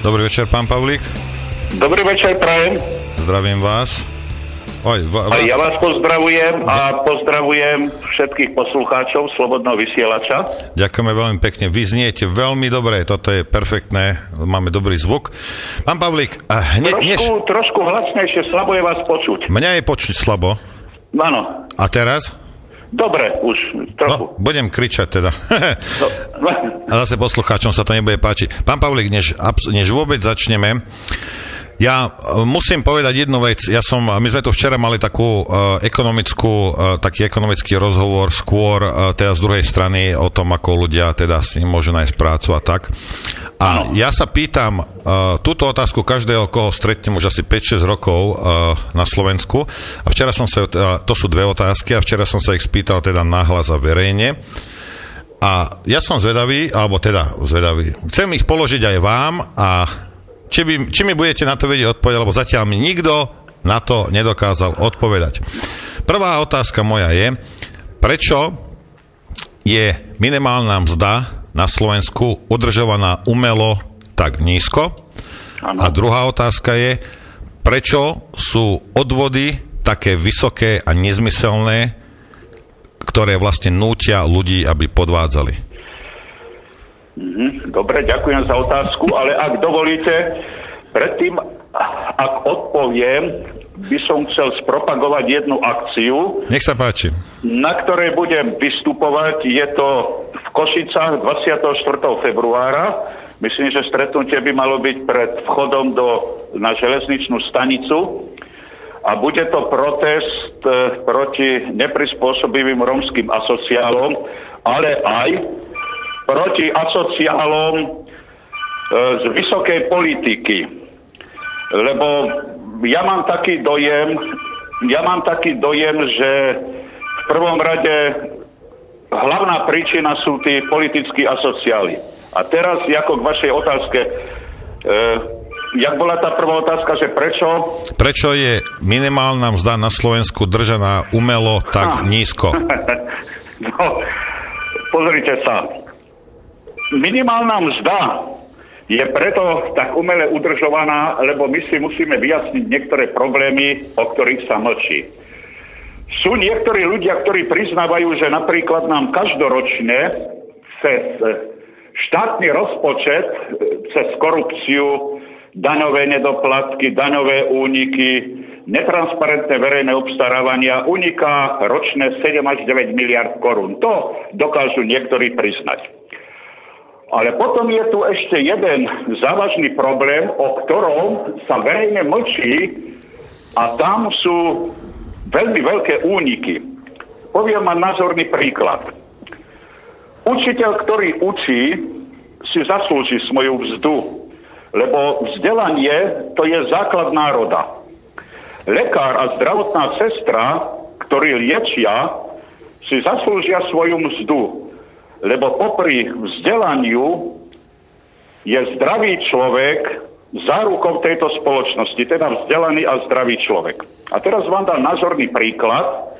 Dobrý večer, pán Pavlík. Dobrý večer, prajem. Zdravím vás. Ja vás pozdravujem a pozdravujem všetkých poslucháčov Slobodného vysielača. Ďakujeme veľmi pekne. Vy zniete veľmi dobre, toto je perfektné, máme dobrý zvuk. Pán Pavlík, trošku hlasnejšie, slabo je vás počuť. Mňa je počuť slabo. Áno. A teraz? Dobre, už trochu. No, budem kričať teda. A zase poslucháčom sa to nebude páčiť. Pán Pavlík, než vôbec začneme, ja musím povedať jednu vec. My sme tu včera mali taký ekonomický rozhovor skôr teda z druhej strany o tom, ako ľudia teda s ním môžu nájsť prácu a tak. A ja sa pýtam túto otázku každého, koho stretnem už asi 5-6 rokov na Slovensku. A včera som sa, to sú dve otázky, a včera som sa ich spýtal teda nahlas a verejne. A ja som zvedavý. Chcem ich položiť aj vám a či mi budete na to vedieť odpovedať, lebo zatiaľ mi nikto na to nedokázal odpovedať. Prvá otázka moja je, prečo je minimálna mzda na Slovensku udržovaná umelo tak nízko? Ano. A druhá otázka je, prečo sú odvody také vysoké a nezmyselné, ktoré vlastne nútia ľudí, aby podvádzali? Dobre, ďakujem za otázku, ale ak dovolíte, predtým, ak odpoviem, by som chcel spropagovať jednu akciu. Nech sa páči. Na ktorej budem vystupovať. Je to v Košicách 24. februára. Myslím, že stretnutie by malo byť pred vchodom na železničnú stanicu. A bude to protest proti neprispôsobivým rómskym asociálom, ale aj proti asociálom z vysokej politiky. Lebo ja mám taký dojem, že v prvom rade hlavná príčina sú tí politickí asociáli. A teraz, ako k vašej otázke, jak bola tá prvá otázka, že prečo? Prečo je minimálna mzda na Slovensku držaná umelo tak nízko? No, pozrite sa. Minimálna mzda je preto tak umele udržovaná, lebo my si musíme vyjasniť niektoré problémy, o ktorých sa mlčí. Sú niektorí ľudia, ktorí priznávajú, že napríklad nám každoročne cez štátny rozpočet, cez korupciu, daňové nedoplatky, daňové úniky, netransparentné verejné obstarávania uniká ročne 7 až 9 miliard korún. To dokážu niektorí priznať. Ale potom je tu ešte jeden závažný problém, o ktorom sa verejne mlčí, a tam sú veľmi veľké úniky. Poviem vám názorný príklad. Učiteľ, ktorý učí, si zaslúži svoju mzdu, lebo vzdelanie to je základ národa. Lekár a zdravotná sestra, ktorí liečia, si zaslúžia svoju mzdu, lebo popri vzdelaniu je zdravý človek zárukou tejto spoločnosti, teda vzdelaný a zdravý človek. A teraz vám dám názorný príklad.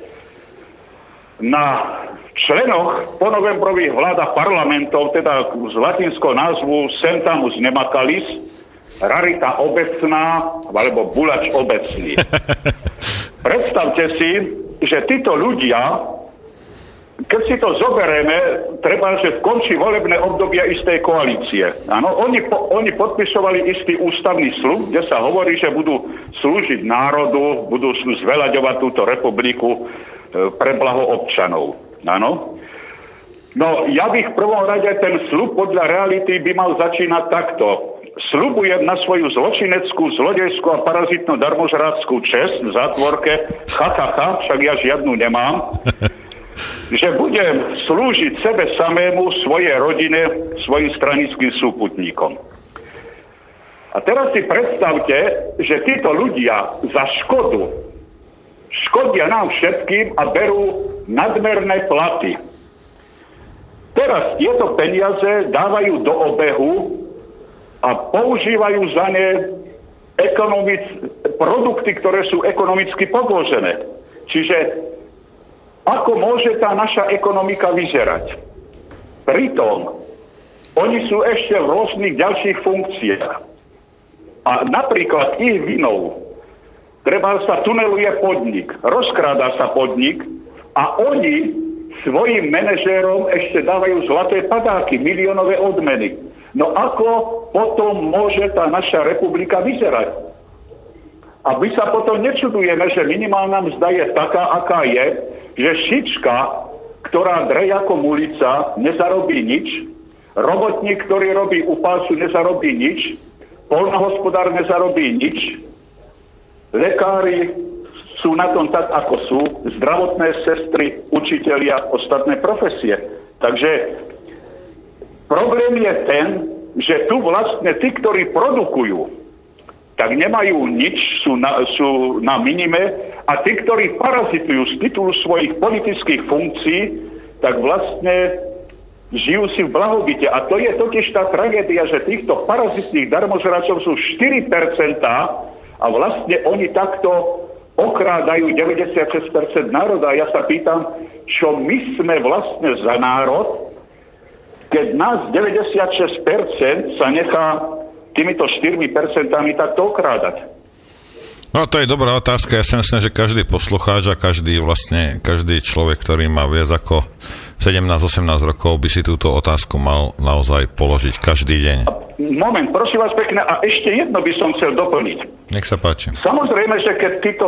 Na členoch ponovembrových vládach parlamentov, teda z latinského názvu Sentamus Nemakalis, rarita obecná, alebo bulač obecný. Predstavte si, že títo ľudia, keď si to zoberieme, treba, že skončí volebné obdobia istej koalície. Áno, oni podpisovali istý ústavný sľub, kde sa hovorí, že budú slúžiť národu, budú zveľaďovať túto republiku pre blaho občanov. Áno. No, ja bych v prvom rade ten sľub podľa reality by mal začínať takto. Sľubujem na svoju zločineckú, zlodejskú a parazitnú darmožráckú česť v zátvorke, však ja žiadnu nemám, že budem slúžiť sebe samému, svojej rodine, svojim stranickým súputníkom. A teraz si predstavte, že títo ľudia za škodia nám všetkým a berú nadmerné platy. Teraz tieto peniaze dávajú do obehu a používajú za ne produkty, ktoré sú ekonomicky podložené. Čiže ako môže tá naša ekonomika vyzerať? Pritom oni sú ešte v rôznych ďalších funkciách. A napríklad ich vinou treba sa tuneluje podnik, rozkráda sa podnik a oni svojim manažérom ešte dávajú zlaté padáky, miliónové odmeny. No ako potom môže tá naša republika vyzerať? A my sa potom nečudujeme, že minimálna mzda je taká, aká je, že šička, ktorá dreje ako mulica, nezarobí nič, robotník, ktorý robí u pásu, nezarobí nič, poľnohospodár nezarobí nič, lekári sú na tom tak, ako sú, zdravotné sestry, učitelia, ostatné profesie. Takže problém je ten, že tu vlastne tí, ktorí produkujú, tak nemajú nič, sú na minime a tí, ktorí parazitujú z titulu svojich politických funkcií, tak vlastne žijú si v blahobite. A to je totiž tá tragédia, že týchto parazitných darmožračov sú 4% a vlastne oni takto okrádajú 96% národa. A ja sa pýtam, čo my sme vlastne za národ, keď nás 96% sa nechá týmito 4% takto okrádať. No to je dobrá otázka. Ja si myslím, že každý poslucháč a každý človek, ktorý má viac ako 17-18 rokov, by si túto otázku mal naozaj položiť každý deň. Moment, prosím vás pekne, a ešte jedno by som chcel doplniť. Nech sa páči. Samozrejme, že keď títo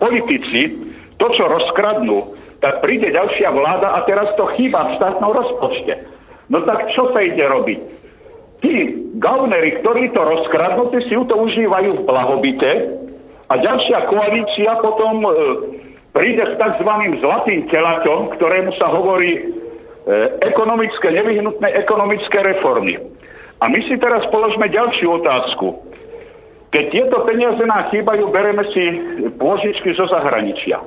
politici to, čo rozkradnú, tak príde ďalšia vláda a teraz to chýba v štátnom rozpočte. No tak čo sa ide robiť? Tí gaunery, ktorí to rozkradnú, tí si to užívajú v blahobite a ďalšia koalícia potom príde s tzv. Zlatým telaťom, ktorému sa hovorí nevyhnutné ekonomické reformy. A my si teraz položme ďalšiu otázku. Keď tieto peniaze nám chýbajú, bereme si pôžičky zo zahraničia.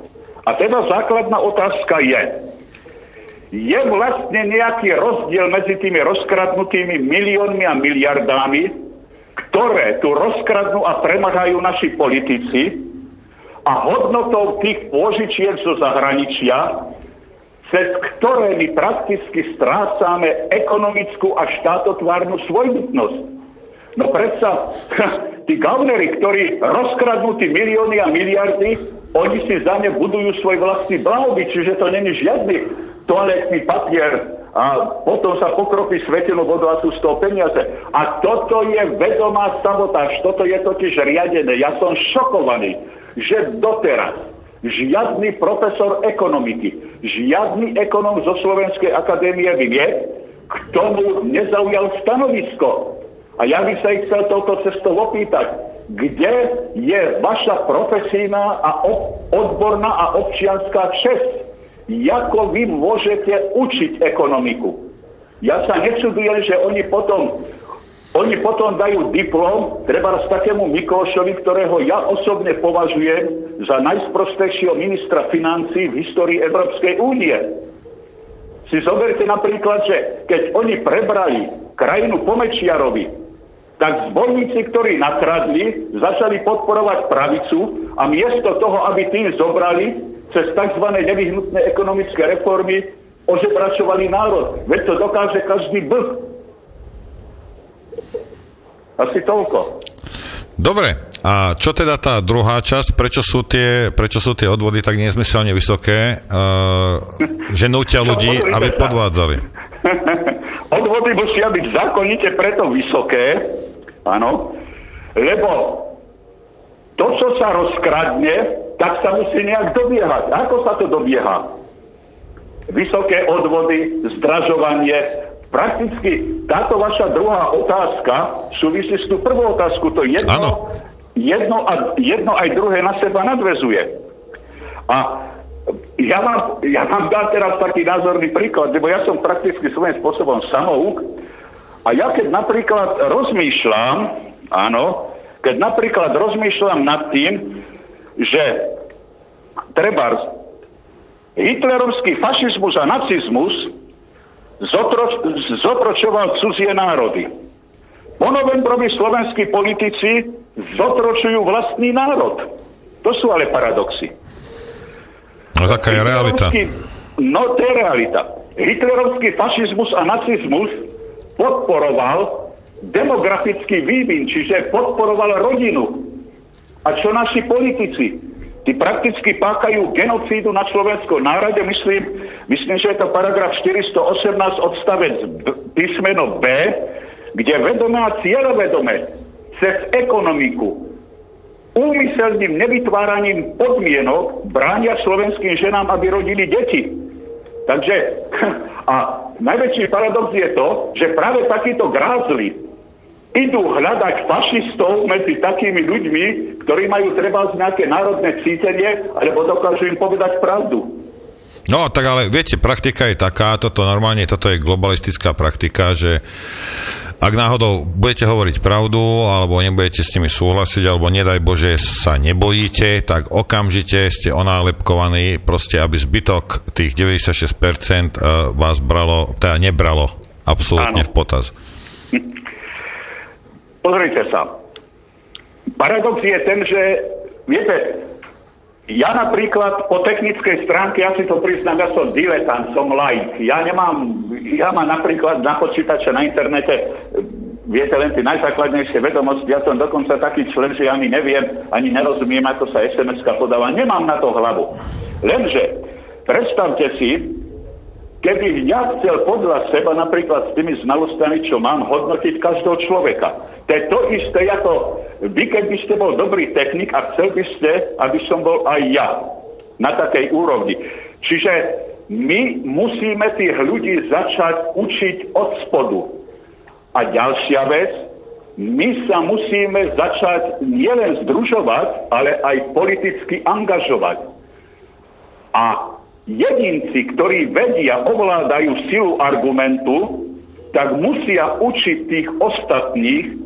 A teda základná otázka je vlastne nejaký rozdiel medzi tými rozkradnutými miliónmi a miliardami, ktoré tu rozkradnú a premahajú naši politici a hodnotou tých pôžičiek zo zahraničia, cez ktoré my prakticky strácame ekonomickú a štátotvárnu svojbytnosť. No predsa, tí gaunery, ktorí rozkradnú tí milióny a miliardy, oni si za ne budujú svoj vlastný blahobyt, čiže to není žiadny toaletný papier a potom sa pokropí svetelnú vodu a sú z toho peniaze. A toto je vedomá sabotáž, toto je totiž riadené. Ja som šokovaný, že doteraz žiadny profesor ekonomiky, žiadny ekonom zo Slovenskej akadémie vied k tomu nezaujal stanovisko. A ja by sa ich chcel touto cestou opýtať, kde je vaša profesijná a odborná a občianská česť? Ako vy môžete učiť ekonomiku? Ja sa nečudujem, že oni potom dajú diplom, treba z takému Miklošovi, ktorého ja osobne považujem za najsprostejšieho ministra financií v histórii Európskej únie. Si zoberte napríklad, že keď oni prebrali krajinu po Mečiarovi, tak zbojníci, ktorí nakradli, začali podporovať pravicu a miesto toho, aby tým zobrali, cez tzv. Nevyhnutné ekonomické reformy ožebračovali národ. Veď to dokáže každý blb. Asi toľko. Dobre, a čo teda tá druhá časť? Prečo sú tie odvody tak nezmyselne vysoké, že nútia ľudí, aby podvádzali? Odvody musia byť zákonite preto vysoké, áno, lebo to, čo sa rozkradne, tak sa musí nejak dobiehať. Ako sa to dobieha? Vysoké odvody, zdražovanie. Prakticky táto vaša druhá otázka súvisí s tú prvú otázku. To jedno aj druhé na seba nadväzuje. A ja vám dám teraz taký názorný príklad, lebo ja som prakticky svojím spôsobom samouk. A ja keď napríklad rozmýšľam nad tým, že trebárs hitlerovský fašizmus a nacizmus zotročoval cudzie národy. Po novembrovi slovenskí politici zotročujú vlastný národ. To sú ale paradoxy. No taká je realita. No to je realita. Hitlerovský fašizmus a nacizmus podporoval demografický vývin, čiže podporoval rodinu. A čo naši politici? Tí prakticky páchajú genocídu na slovenskom národe, myslím, že je to paragraf 418 odstavec písmeno B, kde vedome a cieľovedome cez ekonomiku úmyselným nevytváraním podmienok bránia slovenským ženám, aby rodili deti. Takže a najväčší paradox je to, že práve takíto grázli idú hľadať fašistov medzi takými ľuďmi, ktorí majú treba nejaké národné cítenie, alebo dokážu im povedať pravdu. No, tak ale viete, praktika je taká, toto je globalistická praktika, že ak náhodou budete hovoriť pravdu, alebo nebudete s nimi súhlasiť, alebo nedaj Bože sa nebojíte, tak okamžite ste onálepkovaní, proste aby zbytok tých 96% vás nebralo absolútne v potaz. Pozrite sa. Paradox je ten, že viete, ja napríklad po technickej stránke, ja si to priznám, ja som diletant, som laik. Ja mám napríklad na počítače na internete, viete, len tie najzákladnejšie vedomosti. Ja som dokonca taký člen, že ani neviem, ani nerozumiem, ako sa SMS-ka podáva. Nemám na to hlavu. Lenže, predstavte si, keby ja chcel podľa seba, napríklad s tými znalosťami, čo mám, hodnotiť každého človeka. To je to isté, ako vy, keď by ste bol dobrý technik a chcel by ste, aby som bol aj ja na takej úrovni. Čiže my musíme tých ľudí začať učiť od spodu. A ďalšia vec, my sa musíme začať nielen združovať, ale aj politicky angažovať. A jedinci, ktorí vedia, ovládajú silu argumentu, tak musia učiť tých ostatných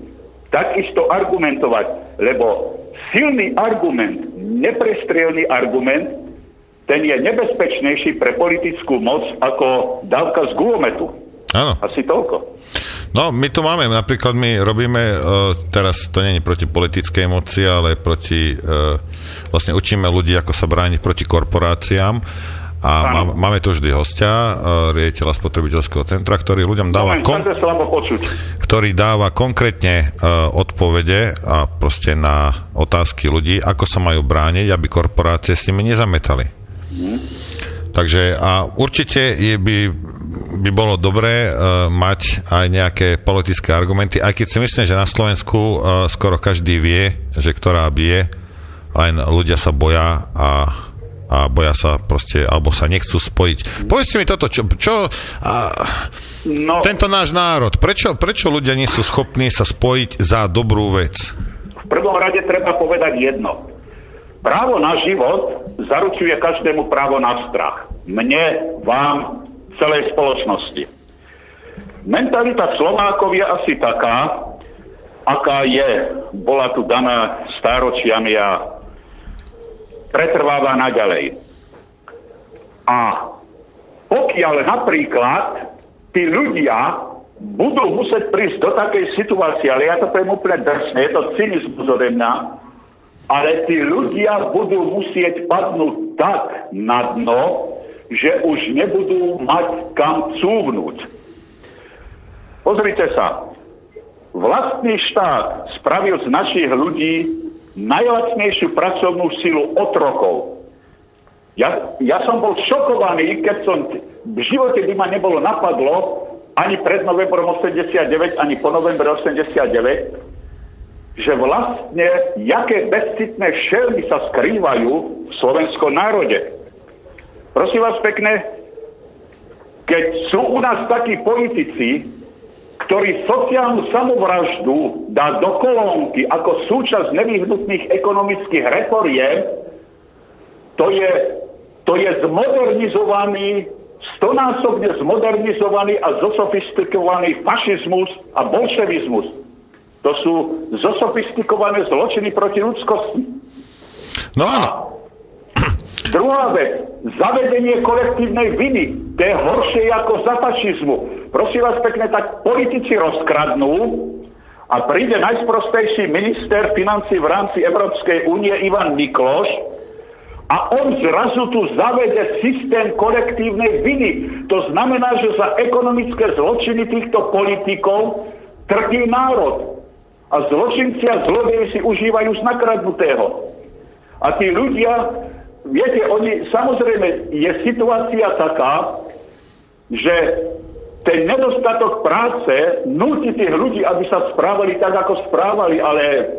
takisto argumentovať, lebo silný argument, neprestrelný argument, ten je nebezpečnejší pre politickú moc ako dávka z gulometu. Áno. Asi toľko. No, my tu máme, napríklad my robíme, teraz to nie je proti politickej moci, ale proti, vlastne učíme ľudí, ako sa brániť proti korporáciám. A máme tu vždy hostia, riaditeľa spotrebiteľského centra, ktorý ľuďom dáva ktorý dáva konkrétne odpovede a proste na otázky ľudí, ako sa majú brániť, aby korporácie s nimi nezametali. Takže a určite by bolo dobré mať aj nejaké politické argumenty, aj keď si myslím, že na Slovensku skoro každý vie, že ktorá bije, len ľudia sa boja a boja sa proste, alebo sa nechcú spojiť. Povedzte mi toto, tento náš národ, prečo ľudia nie sú schopní sa spojiť za dobrú vec? V prvom rade treba povedať jedno. Právo na život zaručuje každému právo na strach. Mne, vám, celej spoločnosti. Mentalita Slovákov je asi taká, aká bola tu daná stáročiami a pretrváva naďalej. A pokiaľ napríklad tí ľudia budú musieť prísť do takej situácie, ale ja to poviem úplne drsne, je to cynizmus ode mňa, ale tí ľudia budú musieť padnúť tak na dno, že už nebudú mať kam cúvnuť. Pozrite sa, vlastný štát spravil z našich ľudí najlacnejšiu pracovnú silu otrokov. Ja som bol šokovaný, keď som v živote by ma nebolo napadlo, ani pred novembrom 89, ani po novembre 89, že vlastne jaké bezcitné šelmy sa skrývajú v slovenskom národe. Prosím vás pekne, keď sú u nás takí politici, ktorý sociálnu samovraždu dá do kolónky ako súčasť nevyhnutných ekonomických reforiem, to je zmodernizovaný, stonásobne zmodernizovaný a zosofistikovaný fašizmus a bolševizmus. To sú zosofistikované zločiny proti ľudskosti. No áno. Druhá vec, zavedenie kolektívnej viny, to je horšie ako za fašizmu. Prosím vás pekne, tak politici rozkradnú a príde najsprostejší minister financií v rámci Európskej únie Ivan Mikloš a on zrazu tu zavede systém kolektívnej viny. To znamená, že za ekonomické zločiny týchto politikov trpí národ. A zločinci a zlodeji si užívajú z nakradnutého. A tí ľudia, viete, samozrejme, je situácia taká, že ten nedostatok práce núti tých ľudí, aby sa správali tak, ako správali, ale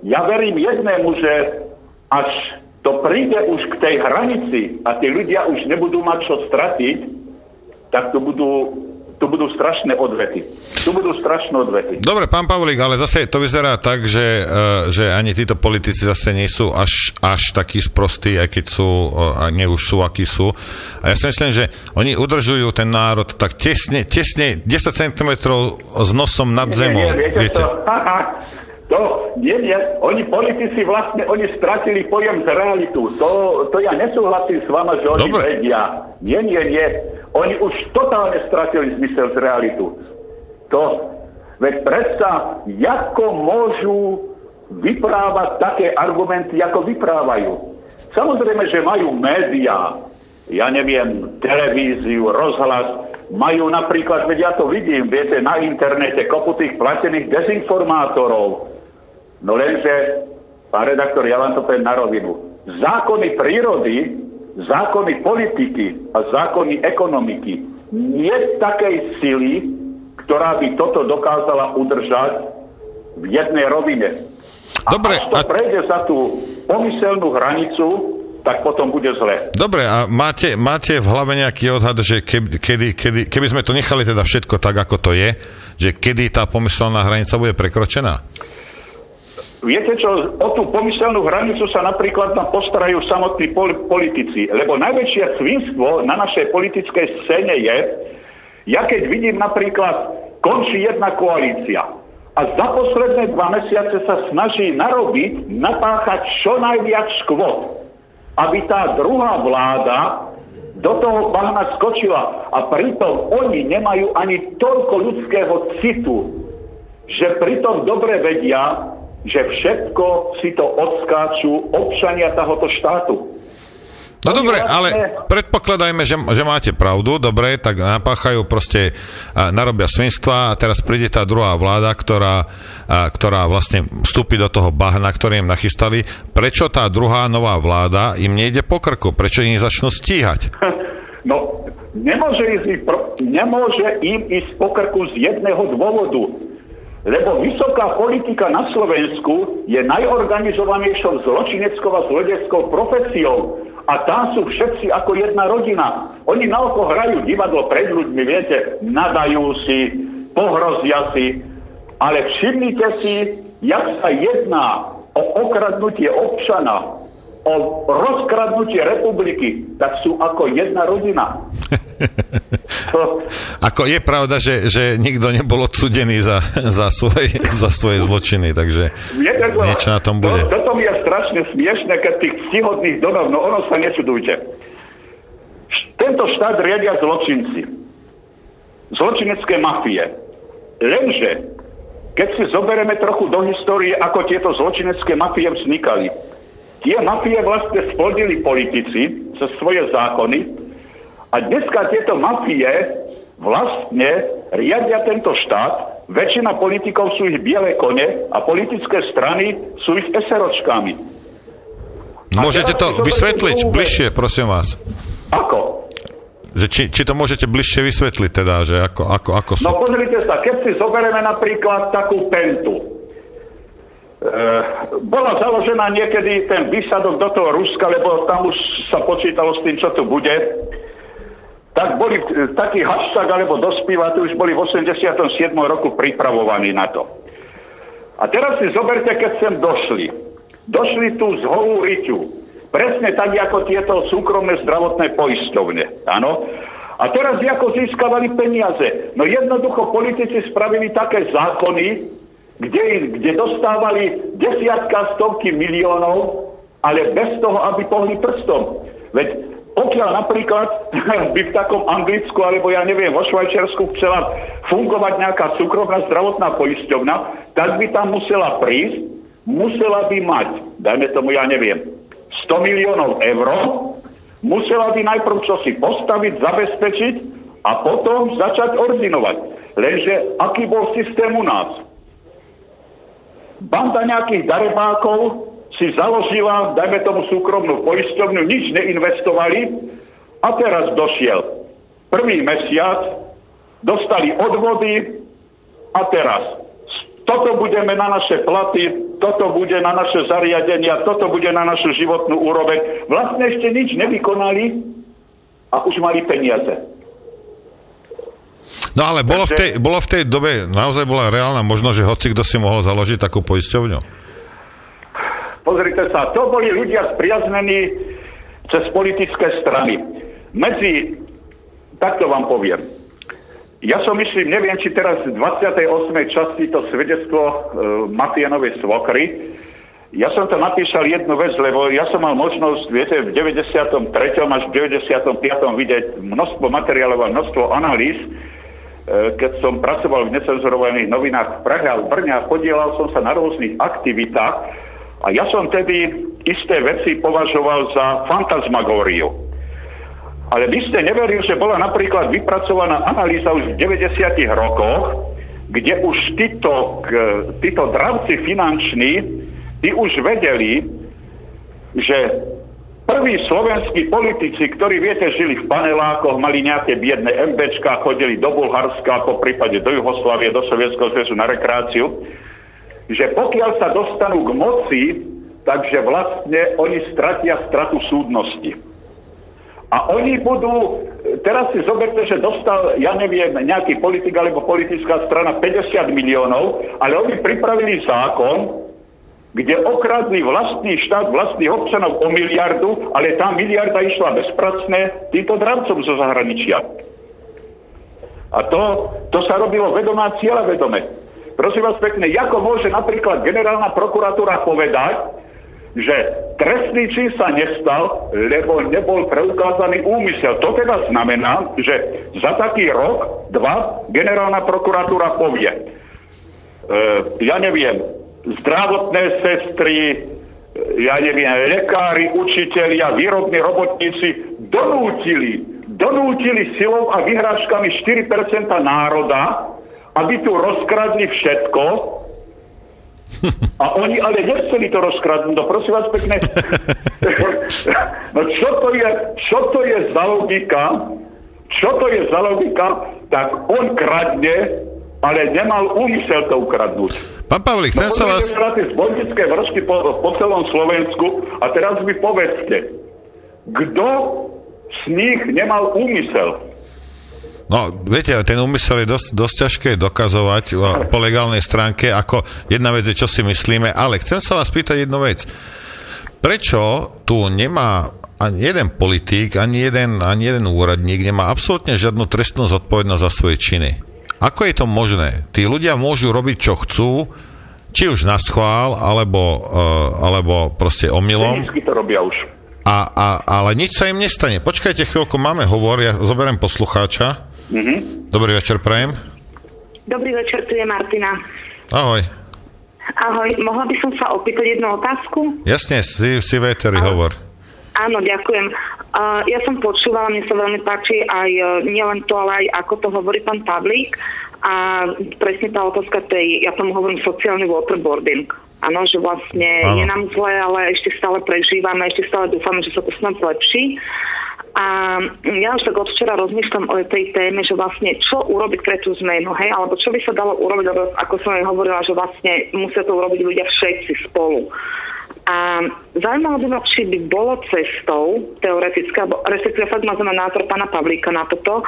ja verím jednému, že až to príde už k tej hranici a tí ľudia už nebudú mať čo stratiť, tak to budú strašné odvety. Dobre, pán Pavlík, ale zase to vyzerá tak, že ani títo politici zase nie sú až takí sprostí, aj keď sú, a nie už sú, akí sú. A ja si myslím, že oni udržujú ten národ tak tesne 10 cm s nosom nad zemou. Viete? Nie. Oni politici vlastne, oni stratili pojem z realitu. To ja nesúhlasím s vama, že oni vedia. Nie. Oni už totálne stratili zmysel z realitu. Veď predsa, ako môžu vyprávať také argumenty, ako vyprávajú. Samozrejme, že majú médiá, ja neviem, televíziu, rozhlas, majú napríklad, veď ja to vidím, viete, na internete kopu tých platených dezinformátorov. No lenže, pán redaktor, ja vám to poviem na rovinu. Zákony prírody, zákony politiky a zákony ekonomiky nie takej sily, ktorá by toto dokázala udržať v jednej rovine. Dobre, až to prejde za tú pomyselnú hranicu, tak potom bude zle. Dobre, a máte v hlave nejaký odhad, že keby sme to nechali teda všetko tak, ako to je, že kedy tá pomyselná hranica bude prekročená? Viete čo, o tú pomyselnú hranicu sa napríklad postarajú samotní politici, lebo najväčšie svinstvo na našej politickej scéne je, ja keď vidím napríklad, končí jedna koalícia a za posledné 2 mesiace sa snaží napáchať čo najviac škôd, aby tá druhá vláda do toho bahna skočila. A pritom oni nemajú ani toľko ľudského citu, že pritom dobre vedia, že všetko si to odskáču občania tohoto štátu. No dobre, ale predpokladajme, že máte pravdu, dobre, tak napáchajú proste, narobia svinstva a teraz príde tá druhá vláda, ktorá vlastne vstúpi do toho bahna, ktorý im nachystali. Prečo tá druhá nová vláda im nejde po krku? Prečo im začnú stíhať? No, nemôže im ísť po krku z jedného dôvodu. Lebo vysoká politika na Slovensku je najorganizovanejšou zločineckou a zlodeckou profesiou. A tam sú všetci ako jedna rodina. Oni naoko hrajú divadlo pred ľuďmi, viete, nadajú si, pohrozia si. Ale všimnite si, jak sa jedná o okradnutie občana, o rozkradnutie republiky, tak sú ako jedna rodina. Ako je pravda, že nikto nebol odsúdený za svoje zločiny, takže niečo na tom bude. Toto mi je strašne smiešné, keď tých ctihodných domov, no ono sa nečudujte. Tento štát riadia zločinci. Zločinecké mafie. Lenže, keď si zoberieme trochu do histórie, ako tieto zločinecké mafie vznikali, tie mafie vlastne splodili politici cez svoje zákony a dneska tieto mafie vlastne riadia tento štát. Väčšina politikov sú ich biele kone a politické strany sú ich eseročkami. Môžete to vysvetliť bližšie, prosím vás? Ako? Že či to môžete bližšie vysvetliť teda, že ako sú? No pozrite sa, keď si zoberieme napríklad takú Pentu. Bola založená niekedy ten výsadok do toho Ruska, lebo tam už sa počítalo s tým, čo tu bude. Tak boli taký hashtag alebo dospívati už boli v 87. roku pripravovaní na to. A teraz si zoberte, keď sem došli. Došli tu z holú riťu. Presne tak, ako tieto súkromné zdravotné poisťovne. Áno. A teraz ako získavali peniaze. No jednoducho politici spravili také zákony, kde dostávali desiatka, stovky miliónov, ale bez toho, aby pohli prstom. Veď pokiaľ napríklad by v takom Anglicku, alebo ja neviem, vo Švajčiarsku chcela fungovať nejaká súkromná zdravotná poisťovna, tak by tam musela prísť, musela by mať, dajme tomu, ja neviem, 100 miliónov eur, musela by najprv čo si postaviť, zabezpečiť a potom začať ordinovať. Lenže aký bol systém u nás? Banda nejakých darebákov si založila, dajme tomu súkromnú poisťovňu, nič neinvestovali a teraz došiel prvý mesiac, dostali odvody a teraz toto budeme na naše platy, toto bude na naše zariadenia, toto bude na našu životnú úroveň. Vlastne ešte nič nevykonali a už mali peniaze. No ale bolo v tej dobe, naozaj bola reálna možnosť, že hocikto si mohol založiť takú poisťovňu? Pozrite sa, to boli ľudia spriaznení cez politické strany. Takto vám poviem. Ja som myslím, neviem, či teraz v 28. časti to svedectvo Matianovej svokry. Ja som to napísal jednu vec, lebo ja som mal možnosť, viete, v 93. až 95. vidieť množstvo materiálov a množstvo analýz, keď som pracoval v necenzurovaných novinách v Prahe a v Brne a podielal som sa na rôznych aktivitách a ja som tedy isté veci považoval za fantasmagóriu. Ale vy ste neverili, že bola napríklad vypracovaná analýza už v 90. rokoch, kde už títo dravci finanční, tí už vedeli, že prví slovenskí politici, ktorí, viete, žili v panelákoch, mali nejaké biedne MBčka, chodili do Bulharska, po prípade do Juhoslávie, do Sovietskeho zväzu na rekreáciu, že pokiaľ sa dostanú k moci, takže vlastne oni stratia stratu súdnosti. A oni budú, teraz si zoberte, že dostal, ja neviem, nejaký politik alebo politická strana 50 miliónov, ale oni pripravili zákon, kde okradli vlastný štát, vlastných občanov o miliardu, ale tá miliarda išla bezpracne týmto dravcom zo zahraničia. A to sa robilo vedomá cieľa vedome. Prosím vás pekne, ako môže napríklad generálna prokuratúra povedať, že trestný čin sa nestal, lebo nebol preukázaný úmysel. To teda znamená, že za taký rok, 2, generálna prokuratúra povie, ja neviem, zdravotné sestry, ja neviem, lekári, učitelia, výrobní robotníci donútili silou a vyhrážkami 4% národa, aby tu rozkradli všetko. A oni ale nechceli to rozkradnúť. No prosím vás pekne. No čo to je za logika? Čo to je za logika? Tak on kradne, ale nemal úmysel to ukradnúť. Pán Pavlík, chcem sa vás... z bojnické vršky po celom Slovensku a teraz mi povedzte, kto z nich nemal úmysel? No, viete, ten úmysel je dosť ťažké dokazovať po legálnej stránke, ako jedna vec je, čo si myslíme, ale chcem sa vás pýtať jednu vec. Prečo tu nemá ani jeden politík, ani jeden úradník nemá absolútne žiadnu trestnú zodpovednosť za svoje činy? Ako je to možné? Tí ľudia môžu robiť, čo chcú, či už na schvál, alebo proste omylom. Vždycky to robia už. Ale nič sa im nestane. Počkajte chvíľku, máme hovor, ja zoberiem poslucháča. Mm-hmm. Dobrý večer, prajem. Dobrý večer, tu je Martina. Ahoj. Ahoj, mohla by som sa opýtať jednu otázku? Jasne, si véteri, hovor. Áno, ďakujem. Ja som počúvala, mne sa veľmi páči aj nielen to, ale aj ako to hovorí pán Pavlík. A presne tá otázka tej, ja tomu hovorím sociálny waterboarding. Áno, že vlastne je nám zle, ale ešte stále prežívame, ešte stále dúfame, že sa to snad zlepší. A ja už tak od včera rozmýšľam o tej téme, že vlastne čo urobiť pre tú zmenu, hej, alebo čo by sa dalo urobiť, lebo ako som aj hovorila, že vlastne musia to urobiť ľudia všetci spolu. A zaujímalo by ma, či by bolo cestou teoretické, respektíve fakt má názor pána Pavlíka na toto,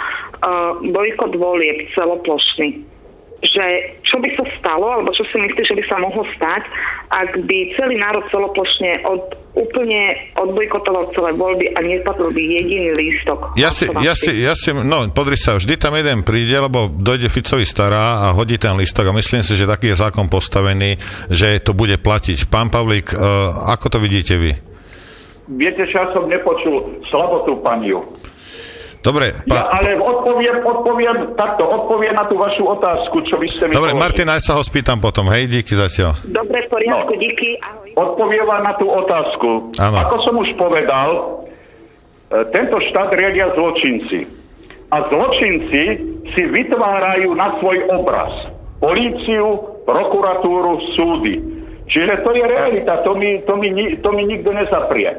bojkot volieb celoplošný. Že čo by sa stalo, alebo čo si myslíš, že by sa mohlo stať, ak by celý národ celoplošne úplne odbojkotoval celé voľby a nespadol by jediný lístok. Ja si, no podri sa, vždy tam jeden príde, lebo dojde Ficovi stará a hodí ten lístok a myslím si, že taký je zákon postavený, že to bude platiť. Pán Pavlík, ako to vidíte vy? Viete, že ja som nepočul slabotu paniu. Dobre. Ale odpoviem na tú vašu otázku, čo vy ste mi Dobre, položili. Martina, ja sa ho spýtam potom. Hej, díky zatiaľ. Dobre, v poriadku, díky. Ahoj. Odpoviem vám na tú otázku. Áno. Ako som už povedal, tento štát riadia zločinci. a zločinci si vytvárajú na svoj obraz políciu, prokuratúru, súdy. Čiže to je realita, to mi nikto nezaprie.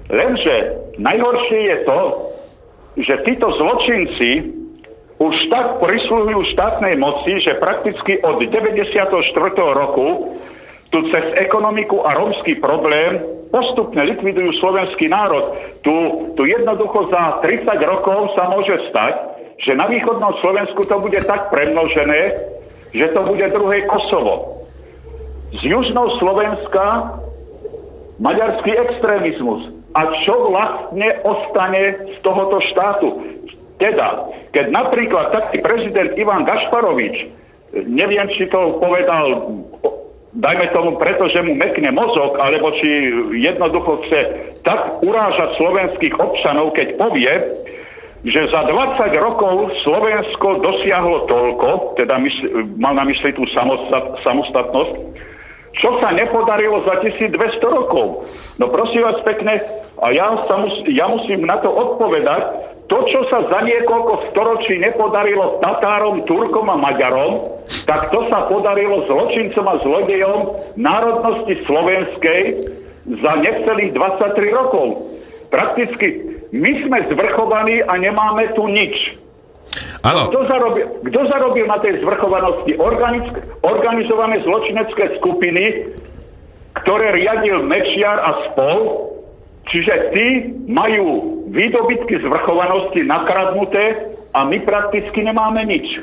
Lenže najhoršie je to, že títo zločinci už tak prisluhujú štátnej moci, že prakticky od 94. roku tu cez ekonomiku a rómsky problém postupne likvidujú slovenský národ. Tu jednoducho za 30 rokov sa môže stať, že na východnom Slovensku to bude tak premnožené, že to bude druhé Kosovo. Z južnou Slovenska maďarský extrémizmus. A čo vlastne ostane z tohoto štátu? Teda, keď napríklad taký prezident Ivan Gašparovič, neviem, či to povedal, dajme tomu, pretože mu mekne mozog, alebo či jednoducho chce tak urážať slovenských občanov, keď povie, že za 20 rokov Slovensko dosiahlo toľko, teda mal na mysli tú samostatnosť, čo sa nepodarilo za 1200 rokov. No prosím vás pekne, a ja musím na to odpovedať, to, čo sa za niekoľko storočí nepodarilo Tatárom, Turkom a Maďarom, tak to sa podarilo zločincom a zlodejom národnosti slovenskej za necelých 23 rokov. Prakticky my sme zvrchovaní a nemáme tu nič. Áno. Kto zarobil na tej zvrchovanosti? Organizované zločinecké skupiny, ktoré riadil Mečiar a spol. Čiže tí majú výdobytky zvrchovanosti nakradnuté a my prakticky nemáme nič.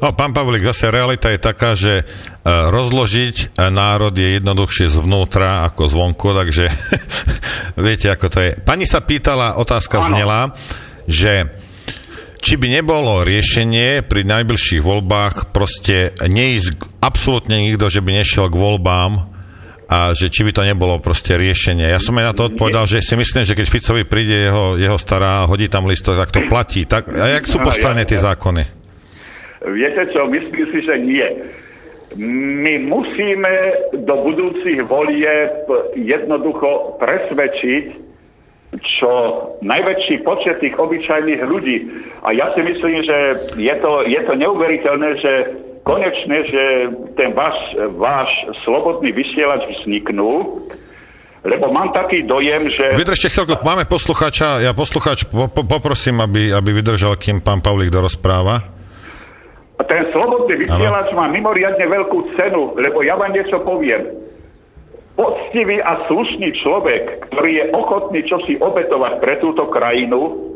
No, pán Pavlík, zase realita je taká, že rozložiť národ je jednoduchšie zvnútra ako zvonku, takže viete, ako to je. Pani sa pýtala, otázka znela, že či by nebolo riešenie pri najbližších voľbách proste neísť absolútne nikto, že by nešiel k voľbám, a že či by to nebolo proste riešenie. Ja som aj na to odpovedal, že si myslím, že keď Ficovi príde jeho stará a hodí tam listok, tak to platí. Tak, a jak sú postavené tie zákony? Viete čo, myslím si, že nie. My musíme do budúcich volieb jednoducho presvedčiť čo najväčší počet tých obyčajných ľudí. A ja si myslím, že je to neuveriteľné, že konečne, že ten váš slobodný vysielač vzniknul, lebo mám taký dojem, že... Vydržte chvíľku, máme poslucháča, ja poslucháč poprosím, aby vydržal, kým pán Pavlík dorozpráva. A ten slobodný vysielač má mimoriadne veľkú cenu, lebo ja vám niečo poviem. Poctivý a slušný človek, ktorý je ochotný čosi obetovať pre túto krajinu,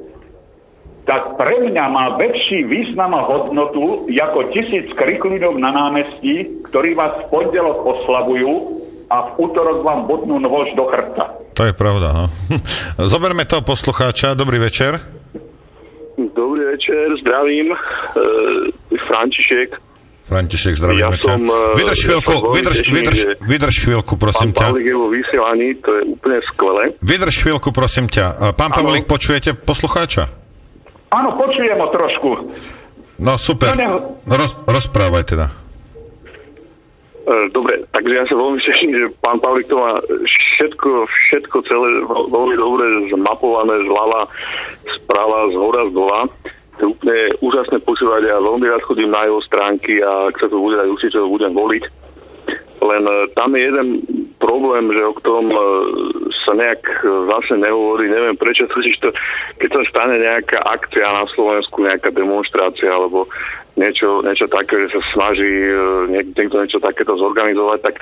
tak pre mňa má väčší význam a hodnotu ako 1000 kriklinov na námestí, ktorí vás v pondelok oslavujú a v útorok vám bodnú nôž do chrbta. To je pravda, no. Zoberme toho poslucháča. Dobrý večer. Dobrý večer, zdravím. František, zdravím. Vydrž chvíľku, prosím ťa. Pán Pavlík je vo vysielaní, to je úplne skvelé. Vydrž chvíľku, prosím ťa. Pán Pavlík, počujete poslucháča? Áno, počujem ho trošku. No super, rozprávaj teda. Dobre, takže ja sa veľmi teším, že pán Pavlík to má všetko celé veľmi dobre zmapované zľava, správa, z hora, z dola. To je úplne úžasné počúvať a veľmi rád chodím na jeho stránky a ak sa to bude aj určite ho budem voliť. Len tam je jeden problém, že o ktorom sa nejak vlastne nehovorí, neviem prečo, totiž to, keď sa stane nejaká akcia na Slovensku, nejaká demonštrácia alebo niečo také, že sa snaží niekto niečo takéto zorganizovať, tak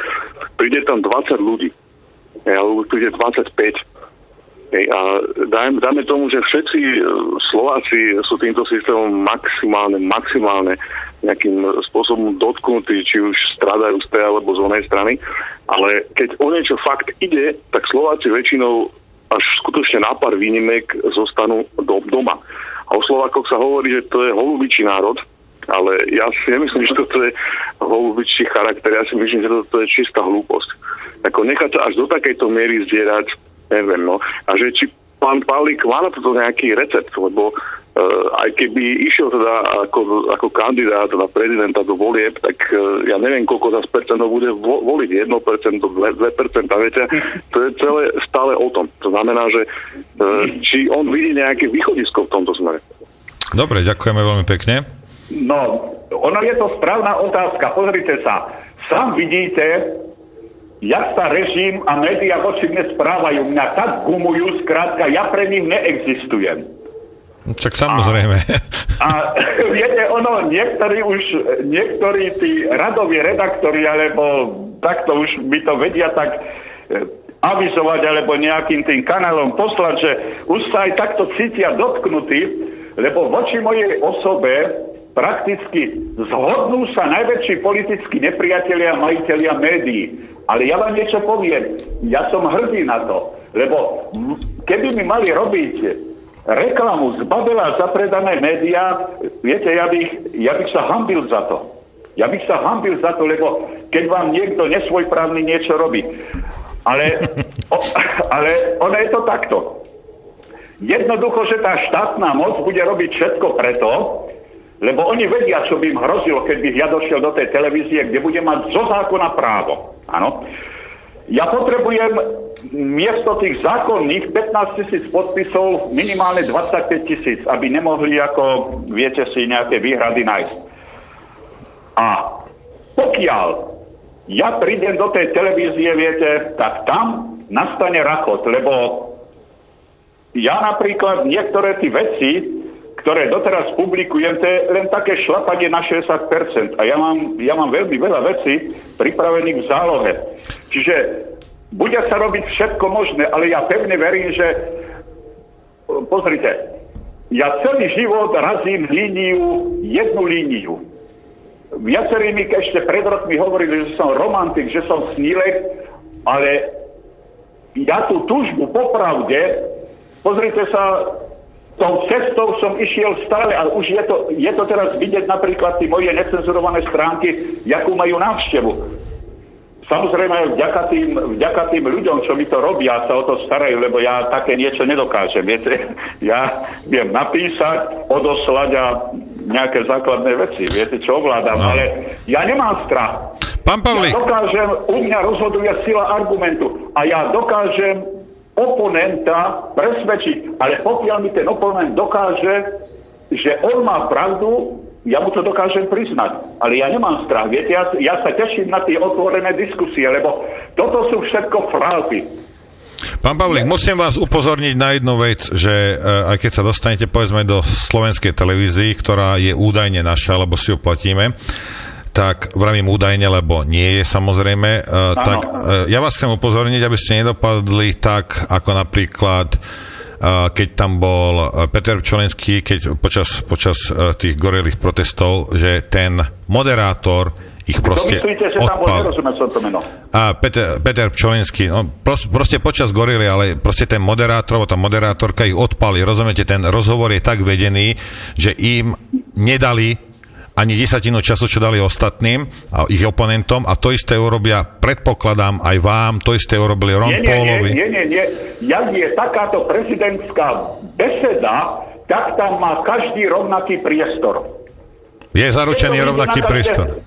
príde tam 20 ľudí, alebo príde 25. A dáme tomu, že všetci Slováci sú týmto systémom maximálne nejakým spôsobom dotknutí, či už stradajú z tej alebo z onej strany. Ale keď o niečo fakt ide, tak Slováci väčšinou až skutočne na pár výnimek zostanú doma. A o Slovákoch sa hovorí, že to je holubičí národ, ale ja si nemyslím, že toto je holubičí charakter, ja si myslím, že toto je čistá hlúposť. Ako nechať sa až do takejto miery zdierať, neviem, no. A že či pán Pavlík má na toto nejaký recept, lebo aj keby išiel teda ako kandidát na prezidenta do volieb, tak ja neviem, koľko za percento bude voliť, 1%, 2%, viete, to je celé stále o tom. To znamená, že či on vidí nejaké východisko v tomto smere. Dobre, ďakujeme veľmi pekne. No, ono je to správna otázka. Pozrite sa. Sám vidíte, jak sa režim a médiá voči mne správajú. Mňa tak gumujú, skrátka, ja pre nich neexistujem. Čak samozrejme. A viete, ono, niektorí tí radoví redaktori, alebo takto už by to vedia tak avizovať, alebo nejakým tým kanálom poslať, že už sa aj takto cítia dotknutí, lebo voči mojej osobe prakticky zhodnú sa najväčší politickí nepriatelia a majitelia médií. Ale ja vám niečo poviem. Ja som hrdý na to, lebo keby mi mali robiť reklamu zbabelá za predané médiá, viete, ja bych sa hanbil za to. Ja bych sa hanbil za to, lebo keď vám niekto nesvojprávny niečo robí. Ale ono je to takto. Jednoducho, že tá štátna moc bude robiť všetko preto, lebo oni vedia, čo by im hrozilo, keď bych ja došiel do tej televízie, kde budem mať zo zákona právo. Áno. Ja potrebujem miesto tých zákonných 15 000 podpisov minimálne 25 000, aby nemohli, ako viete si, nejaké výhrady nájsť. A pokiaľ ja prídem do tej televízie, viete, tak tam nastane rachot, lebo ja napríklad niektoré tie veci, ktoré doteraz publikujem, to je len také šlapanie na 60%. A ja mám veľmi veľa vecí pripravených v zálohe. Čiže bude sa robiť všetko možné, ale ja pevne verím, že pozrite, ja celý život razím jednu líniu. Viacerí mi ešte pred rokmi hovorili, že som romantik, že som snílek, ale ja tú túžbu popravde, pozrite sa, tou cestou som išiel stále, ale už je to teraz vidieť napríklad tie moje necenzurované stránky, jakú majú návštevu. Samozrejme, vďaka tým ľuďom, čo mi to robia, sa o to starajú, lebo ja také niečo nedokážem. Viete, ja viem napísať, odoslať a nejaké základné veci. Viete, čo ovládam, ale ja nemám strach. Pán Pavlík. U mňa rozhoduje sila argumentu a ja dokážem oponenta presvedčiť, ale pokiaľ mi ten oponent dokáže, že on má pravdu, ja mu to dokážem priznať. Ale ja nemám strach. Viete, ja sa teším na tie otvorené diskusie, lebo toto sú všetko frázy. Pán Pavlík, musím vás upozorniť na jednu vec, že aj keď sa dostanete povedzme do slovenskej televízii, ktorá je údajne naša, lebo si ju platíme, tak vravím údajne, lebo nie je samozrejme. Tak ja vás chcem upozorniť, aby ste nedopadli tak, ako napríklad keď tam bol Peter Pčolinský, keď počas tých gorilých protestov, že ten moderátor ich proste odpal. A Peter Pčolinský, no proste počas gorily, ale proste ten moderátor, tá moderátorka ich odpali. Rozumiete, ten rozhovor je tak vedený, že im nedali ani 10 času, čo dali ostatným a ich oponentom, a to isté urobia, predpokladám, aj vám, to isté urobili Ron Paulovi. Nie. Jak je takáto prezidentská beseda, tak tam má každý rovnaký priestor. Je zaručený rovnaký priestor.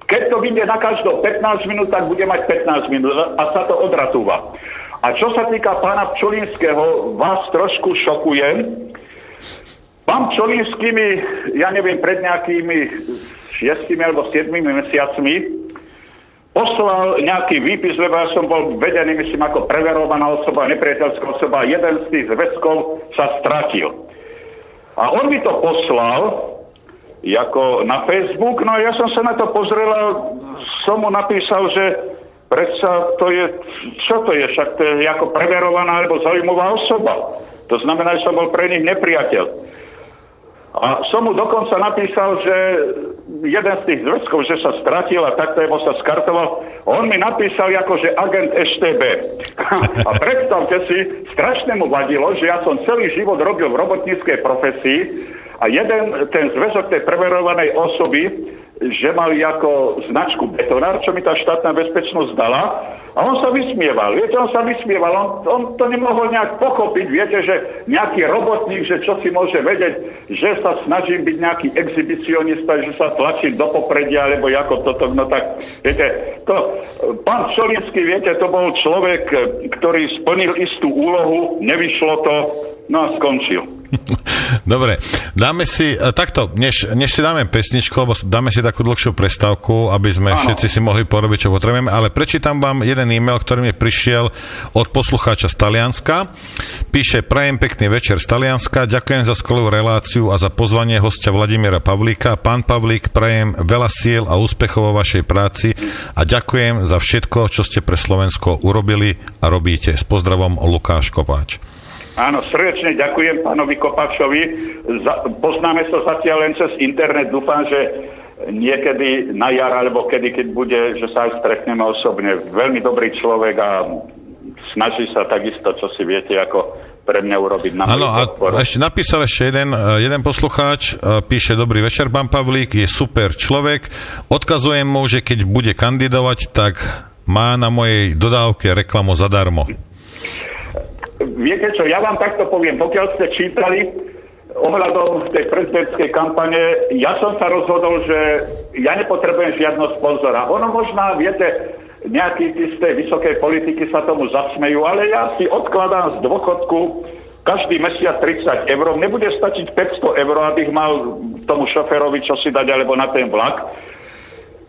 Keď to vyjde na každého 15 minút, tak bude mať 15 minút a sa to odratúva. A čo sa týka pána Pčolinského, vás trošku šokujem. Pán Pčolinský mi, ja neviem, pred nejakými 6 alebo 7 mesiacmi poslal nejaký výpis, lebo ja som bol vedený, myslím, ako preverovaná osoba, nepriateľská osoba, jeden z tých zväzkov sa stratil. A on mi to poslal ako na Facebook, no ja som sa na to pozrel a som mu napísal, že predsa to je, čo to je, však to je ako preverovaná alebo zaujímavá osoba. To znamená, že som bol pre nich nepriateľ. A som mu dokonca napísal, že jeden z tých zväzkov, že sa stratil a takto sa skartoval. On mi napísal ako, že agent STB. A predstavte si, strašne mu vadilo, že ja som celý život robil v robotníckej profesii a ten zväzok tej preverovanej osoby, že mal ako značku betonár, čo mi tá štátna bezpečnosť dala, a on sa vysmieval. Viete, on to nemohol nejak pochopiť, viete, že nejaký robotník, že čo si môže vedieť, že sa snažím byť nejaký exhibicionista, že sa tlačím do popredia, alebo ako toto, no tak, viete, Pán Pšolinský, viete, to bol človek, ktorý splnil istú úlohu, nevyšlo to, no a skončil. Dobre, dáme si takto, než si dáme pesničku, lebo dáme si takú dlhšiu prestávku, aby sme všetci si mohli porobiť, čo potrebujeme, ale prečítam vám jeden e-mail, ktorý mi prišiel od poslucháča z Talianska. Píše: prajem pekný večer z Talianska, ďakujem za skvelú reláciu a za pozvanie hostia Vladimíra Pavlíka. Pán Pavlík, prajem veľa síl a úspechov vo vašej práci a ďakujem za všetko, čo ste pre Slovensko urobili a robíte. S pozdravom, Lukáš Kopáč. Áno, srdečne ďakujem pánovi Kopáčovi. Poznáme sa zatiaľ len cez internet. Dúfam, že niekedy na jar, alebo keď bude, že sa aj stretneme osobne. Veľmi dobrý človek a snaží sa takisto, čo si viete, ako pre mňa urobiť. Áno, a napísal ešte jeden poslucháč, píše: dobrý večer, pán Pavlík, je super človek. Odkazujem mu, že keď bude kandidovať, tak má na mojej dodávke reklamu zadarmo. Viete čo, ja vám takto poviem, pokiaľ ste čítali ohľadom tej prezidentskej kampane, ja som sa rozhodol, že ja nepotrebujem žiadno sponzora. Ono možná, viete, nejakí z tej vysokej politiky sa tomu zasmejú, ale ja si odkladám z dôchodku každý mesiac 30 eur. Nebude stačiť 500 eur, abych mal tomu šoférovi čo si dať, alebo na ten vlak.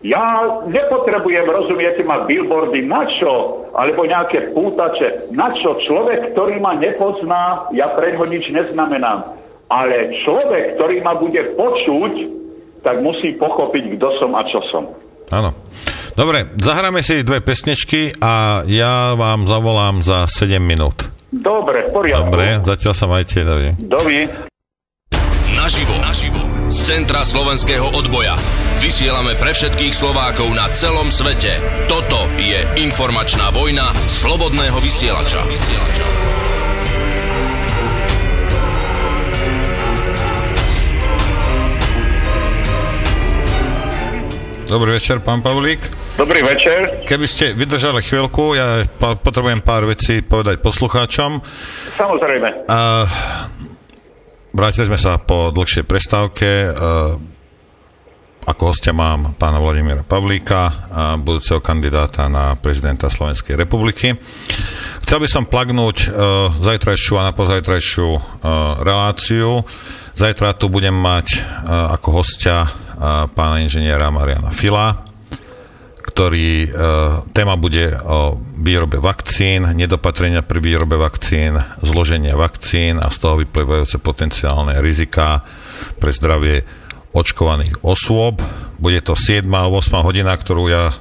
Ja nepotrebujem, rozumiete ma, billboardy, na čo? Alebo nejaké pútače. Na čo? Človek, ktorý ma nepozná, ja preho nič neznamenám. Ale človek, ktorý ma bude počuť, tak musí pochopiť, kto som a čo som. Áno. Dobre, zahráme si 2 pesničky a ja vám zavolám za 7 minút. Dobre, v poriadku. Dobre, zatiaľ sa majte, Dovi. Naživo z centra slovenského odboja. Vysielame pre všetkých Slovákov na celom svete. Toto je informačná vojna slobodného vysielača. Dobrý večer, pán Pavlík. Dobrý večer. Keby ste vydržali chvíľku, ja potrebujem pár vecí povedať poslucháčom. Samozrejme. Vrátili sme sa po dlhšej prestávke. Ako hostia mám pána Vladimíra Pavlíka, budúceho kandidáta na prezidenta Slovenskej republiky. Chcel by som plagnúť zajtrajšiu a napozajtrajšiu reláciu. Zajtra tu budem mať ako hostia pána inžiniera Mariana Fila, ktorý téma bude o výrobe vakcín, nedopatrenia pri výrobe vakcín, zloženie vakcín a z toho vyplývajúce potenciálne riziká pre zdravie očkovaných osôb. Bude to 7. a 8. hodina, ktorú ja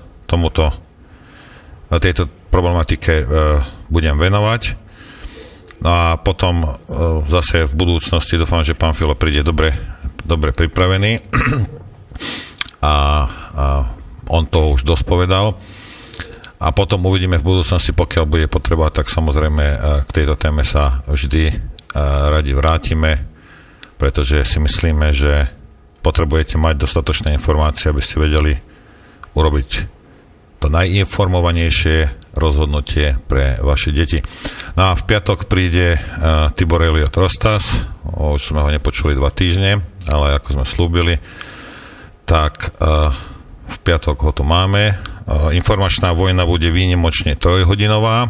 tejto problematike budem venovať. No a potom zase v budúcnosti dúfam, že pán Filo príde dobre pripravený a on to už dosť povedal. A potom uvidíme v budúcnosti, pokiaľ bude potreba, tak samozrejme k tejto téme sa vždy radi vrátime, pretože si myslíme, že potrebujete mať dostatočné informácie, aby ste vedeli urobiť to najinformovanejšie rozhodnutie pre vaše deti. No a v piatok príde Tibor Eliot Rostas, už sme ho nepočuli 2 týždne, ale ako sme slúbili, tak v piatok ho tu máme. Informačná vojna bude výnimočne 3-hodinová.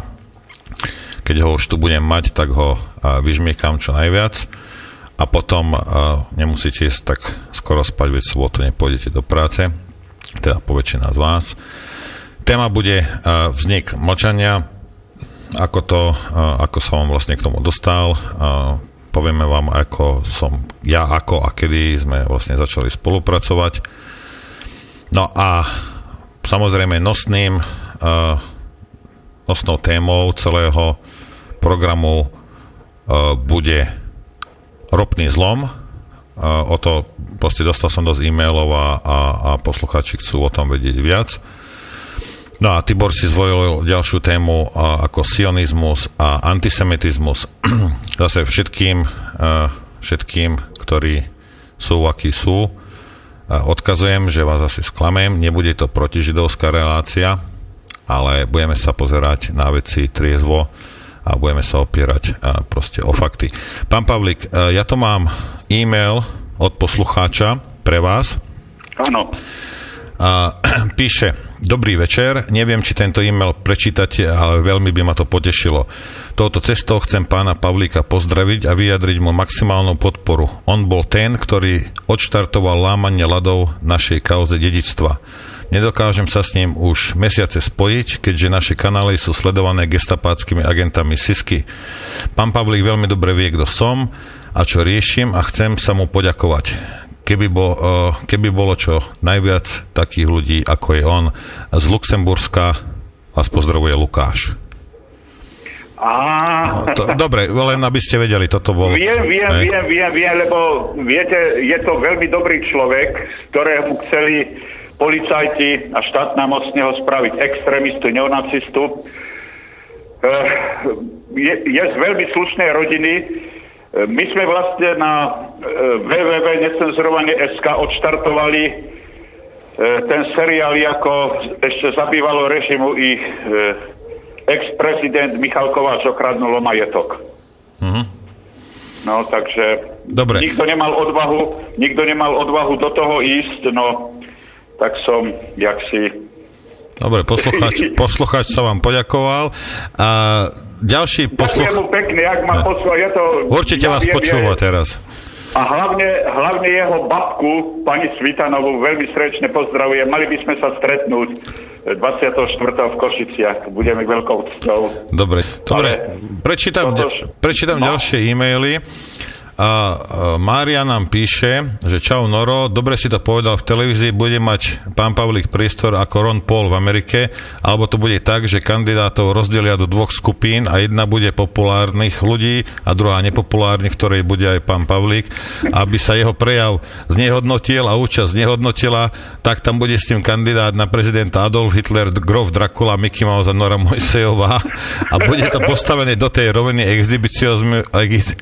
Keď ho už tu budem mať, tak ho vyžmiekam čo najviac. A potom nemusíte ísť tak skoro spať, veď v sobotu nepôjdete do práce. Teda po väčšina z vás. Téma bude vznik mlčania. Ako som vám vlastne k tomu dostal. Povieme vám, ako a kedy sme vlastne začali spolupracovať. No a samozrejme nosnou témou celého programu bude ropný zlom. O to proste dostal som dosť e-mailov a poslucháči chcú o tom vedieť viac. No a Tibor si zvolil ďalšiu tému ako sionizmus a antisemitizmus. Zase všetkým, ktorí sú, akí sú, odkazujem, že vás asi sklamem, nebude to protižidovská relácia, ale budeme sa pozerať na veci triezvo a budeme sa opierať proste o fakty. Pán Pavlík, ja to mám e-mail od poslucháča pre vás. Áno. Píše: Dobrý večer, neviem, či tento e-mail prečítate, ale veľmi by ma to potešilo. Touto cestou chcem pána Pavlíka pozdraviť a vyjadriť mu maximálnu podporu. On bol ten, ktorý odštartoval lámanie ľadov našej kauze dedičstva. Nedokážem sa s ním už mesiace spojiť, keďže naše kanály sú sledované gestapáckými agentami SISky. Pán Pavlík veľmi dobre vie, kto som a čo riešim a chcem sa mu poďakovať. Keby bolo čo najviac takých ľudí, ako je on. Z Luxemburska vás pozdravuje Lukáš. Dobre, len aby ste vedeli, toto bol... Viem, lebo viete, je to veľmi dobrý človek, z ktorého chceli policajti a štátna moc z neho spraviť extrémistu, neonacistu. Je z veľmi slušnej rodiny. My sme vlastne na www.necenzurovanie.sk odštartovali ten seriál, ako ešte za bývalého režimu ich ex-prezident Michal Kováč okradnul majetok. No, takže dobre. Nikto nemal odvahu do toho ísť, no tak som jaksi... Dobre, poslucháč sa vám poďakoval. A ďalší Ďakujem mu pekne, ak ma poslúcha. Určite vás počúva teraz. A hlavne jeho babku, pani Svitanovú, veľmi srdečne pozdravujem. Mali by sme sa stretnúť 24. v Košiciach. Budeme veľkou cťou. Dobre. Prečítam ďalšie e-maily. A Mária nám píše, že čau Noro, dobre si to povedal, v televízii bude mať pán Pavlík priestor ako Ron Paul v Amerike, alebo to bude tak, že kandidátov rozdelia do dvoch skupín a jedna bude populárnych ľudí a druhá nepopulárnych, v ktorej bude aj pán Pavlík, aby sa jeho prejav znehodnotil a účasť znehodnotila, tak tam bude s tým kandidát na prezidenta Adolf Hitler, Grof Dracula, Mickey Mouse a Nora Mojsejová a bude to postavené do tej roviny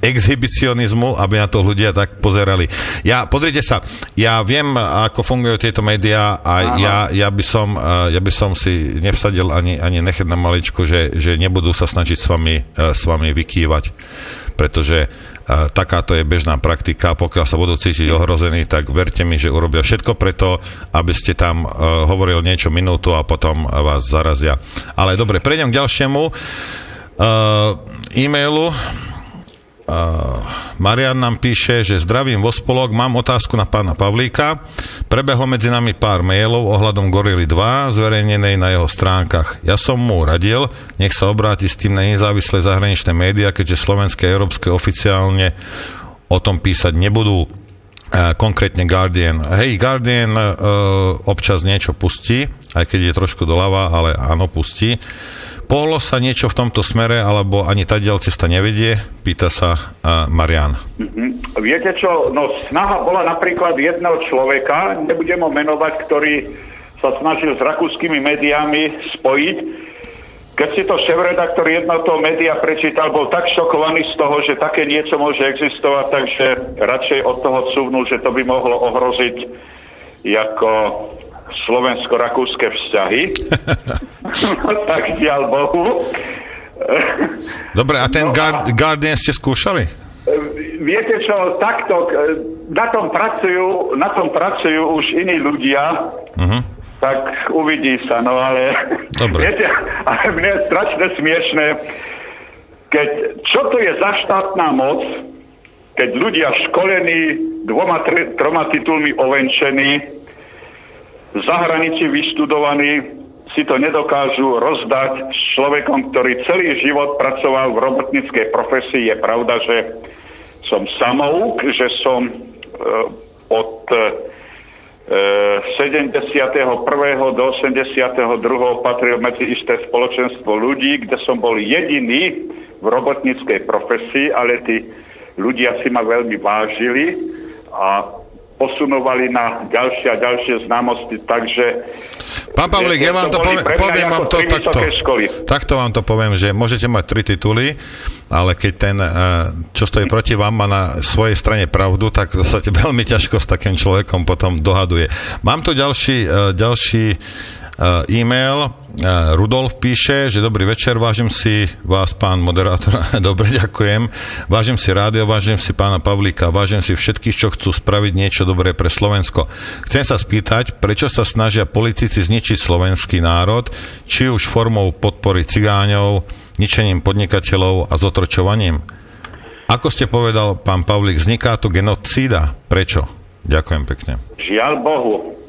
exhibicionizmu, aby na to ľudia tak pozerali. Pozrite sa, ja viem, ako fungujú tieto médiá a ja by som si nevsadil ani nechať na maličku, že nebudú sa snažiť s vami vykývať, pretože takáto je bežná praktika. Pokiaľ sa budú cítiť ohrození, tak verte mi, že urobia všetko preto, aby ste tam hovorili niečo minútu a potom vás zarazia. Ale dobre, prejdem k ďalšiemu e-mailu. Marian nám píše, že zdravím vo spolok, mám otázku na pána Pavlíka. Prebehlo medzi nami pár mailov ohľadom Gorily 2 zverejnenej na jeho stránkach. Ja som mu radil, nech sa obráti s tým na nezávislé zahraničné médiá, keďže slovenské a európske oficiálne o tom písať nebudú. Konkrétne Guardian. Hej, Guardian občas niečo pustí, aj keď je trošku doľava, ale áno, pustí. Pohlo sa niečo v tomto smere, alebo ani tadiaľ cesta nevedie? Pýta sa Marian. Viete čo, snaha bola napríklad jedného človeka, nebudem ho menovať, ktorý sa snažil s rakúskymi médiami spojiť. Keď si to šéfredaktor jednoho toho média prečítal, bol tak šokovaný z toho, že také niečo môže existovať, takže radšej od toho cúvnul, že to by mohlo ohroziť ako slovensko-rakúske vzťahy. Tak žiaľ Bohu. Dobre, a ten Guardian ste skúšali? Viete čo, takto, na tom pracujú už iní ľudia, tak uvidí sa, no ale viete, ale mne je strašne smiešné, čo to je za štátna moc, keď ľudia školení 2-3 titulmi ovenčení, v zahraničí vyštudovaní si to nedokážu rozdať s človekom, ktorý celý život pracoval v robotníckej profesii. Je pravda, že som samouk, že som od 71. do 82. patril medzi isté spoločenstvo ľudí, kde som bol jediný v robotníckej profesii, ale tí ľudia si ma veľmi vážili a posunovali na ďalšie a ďalšie známosti, takže... Pán Pavlík, ja vám to poviem vám to takto. Takto vám to poviem, že môžete mať 3 tituly, ale keď ten, čo stojí proti vám, má na svojej strane pravdu, tak to sa veľmi ťažko s takým človekom potom dohaduje. Mám tu ďalší e-mail. Rudolf píše, že dobrý večer, vážim si vás, pán moderátor, dobre, ďakujem. Vážim si rádio, vážim si pána Pavlíka, vážim si všetkých, čo chcú spraviť niečo dobré pre Slovensko. Chcem sa spýtať, prečo sa snažia politici zničiť slovenský národ, či už formou podpory cigáňov, ničením podnikateľov a zotročovaním? Ako ste povedal, pán Pavlík, vzniká tu genocída. Prečo? Ďakujem pekne. Žiaľ Bohu.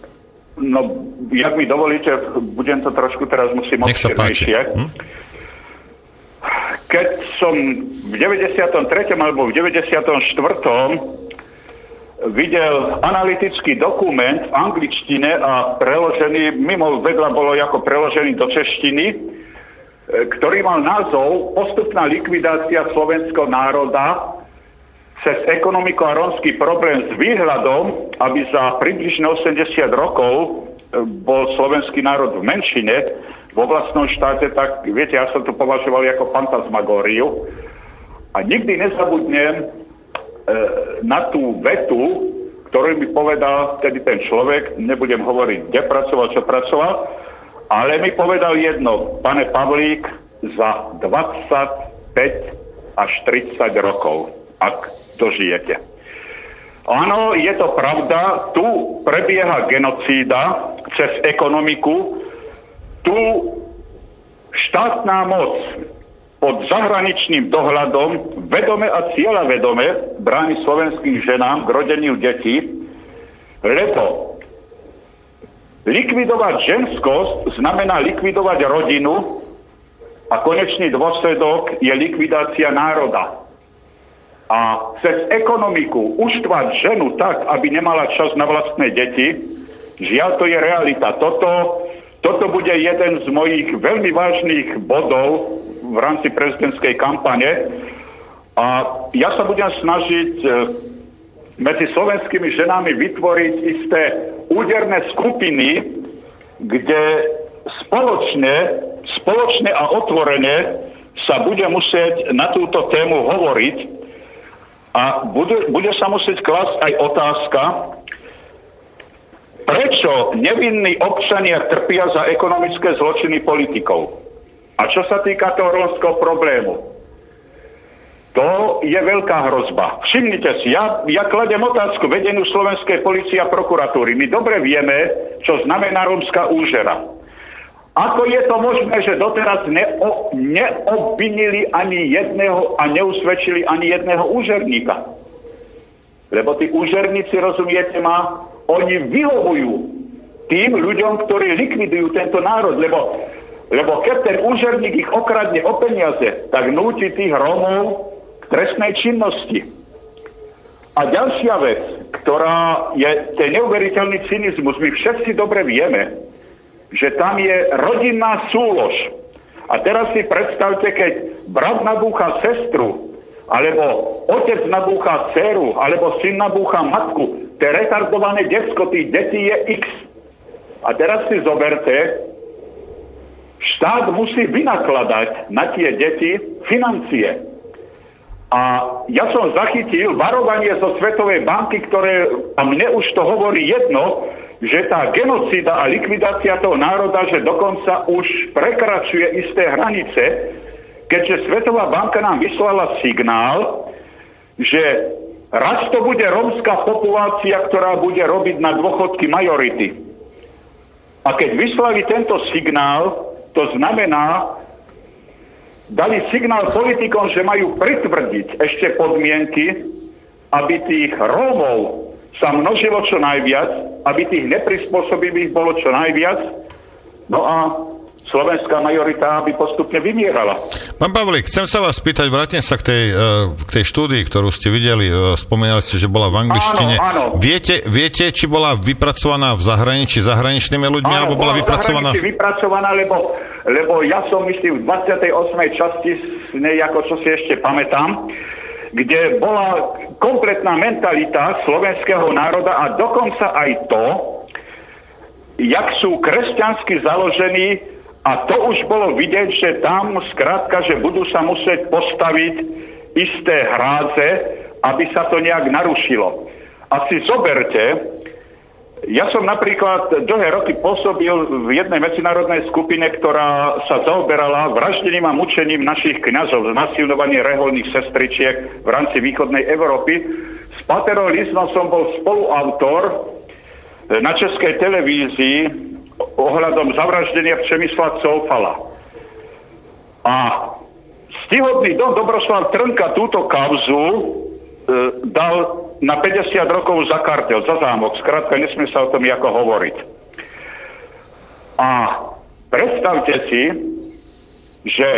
No, jak mi dovolíte, budem to trošku teraz musím obširnejšie. Keď som v 93. alebo v 94. videl analytický dokument v angličtine a preložený, mimo vedľa bolo ako preložený do češtiny, ktorý mal názov Postupná likvidácia slovenského národa cez ekonomiku a rómsky problém s výhľadom, aby za približne 80 rokov bol slovenský národ v menšine vo vlastnom štáte, tak viete, ja som to považoval ako fantasmagóriu. A nikdy nezabudnem na tú vetu, ktorú mi povedal tedy ten človek, nebudem hovoriť, kde pracoval, čo pracoval, ale mi povedal jedno, pane Pavlík, za 25 až 30 rokov, ak dožijete. Áno, je to pravda, tu prebieha genocída cez ekonomiku, tu štátna moc pod zahraničným dohľadom vedome a cieľavedome bráni slovenským ženám k rodeniu detí, lebo likvidovať ženskosť znamená likvidovať rodinu a konečný dôsledok je likvidácia národa. A cez ekonomiku uštvať ženu tak, aby nemala čas na vlastné deti, žiaľ, to je realita. Toto bude jeden z mojich veľmi vážnych bodov v rámci prezidentskej kampane. A ja sa budem snažiť medzi slovenskými ženami vytvoriť isté úderné skupiny, kde spoločne a otvorene sa bude musieť na túto tému hovoriť a bude sa musieť klásť aj otázka, prečo nevinní občania trpia za ekonomické zločiny politikov. A čo sa týka toho rómskeho problému, to je veľká hrozba. Všimnite si, ja kladem otázku vedeniu slovenskej polície a prokuratúry. My dobre vieme, čo znamená rómska úžera. Ako je to možné, že doteraz neobvinili ani jedného a neusvedčili ani jedného úžerníka? Lebo tí úžerníci, rozumiete ma, oni vyhovujú tým ľuďom, ktorí likvidujú tento národ, lebo keď ten úžerník ich okradne o peniaze, tak núti tých Rómov k trestnej činnosti. A ďalšia vec, ktorá je ten neuveriteľný cynizmus, my všetci dobre vieme, že tam je rodinná súlož. A teraz si predstavte, keď brat nabúcha sestru, alebo otec nabúcha dceru, alebo syn nabúcha matku, to je retardované decko, tých detí je X. A teraz si zoberte, štát musí vynakladať na tie deti financie. A ja som zachytil varovanie zo Svetovej banky, ktoré, a mne už to hovorí jedno, že tá genocída a likvidácia toho národa, že dokonca už prekračuje isté hranice, keďže Svetová banka nám vyslala signál, že raz to bude rómska populácia, ktorá bude robiť na dôchodky majority. A keď vyslali tento signál, to znamená, dali signál politikom, že majú pritvrdiť ešte podmienky, aby tých Rómov sa množilo čo najviac, aby tých neprispôsobivých bolo čo najviac, no a slovenská majorita by postupne vymierala. Pán Pavlík, chcem sa vás spýtať, vrátim sa k tej štúdii, ktorú ste videli, spomínali ste, že bola v angličtine. Áno. Viete, či bola vypracovaná v zahraničí zahraničnými ľuďmi, alebo bola vypracovaná... vypracovaná, lebo ja som myslím v 28. časti z nej, ako čo si ešte pamätám, kde bola kompletná mentalita slovenského národa a dokonca aj to, jak sú kresťansky založení, a to už bolo vidieť, že tam skrátka, že budú sa musieť postaviť isté hrádze, aby sa to nejak narušilo. A si zoberte, Ja som napríklad dlhé roky pôsobil v jednej medzinárodnej skupine, ktorá sa zaoberala vraždením a mučením našich kňazov, znasilňovanie reholných sestričiek v rámci východnej Európy. S Paterom Liznom som bol spoluautor na Českej televízii ohľadom zavraždenia Přemysla Coufala. A stihodný Don Dobroslav Trnka túto kauzu dal na 50 rokov za kartel, za zámok. Skrátka, nesmie sa o tom ako hovoriť. A predstavte si, že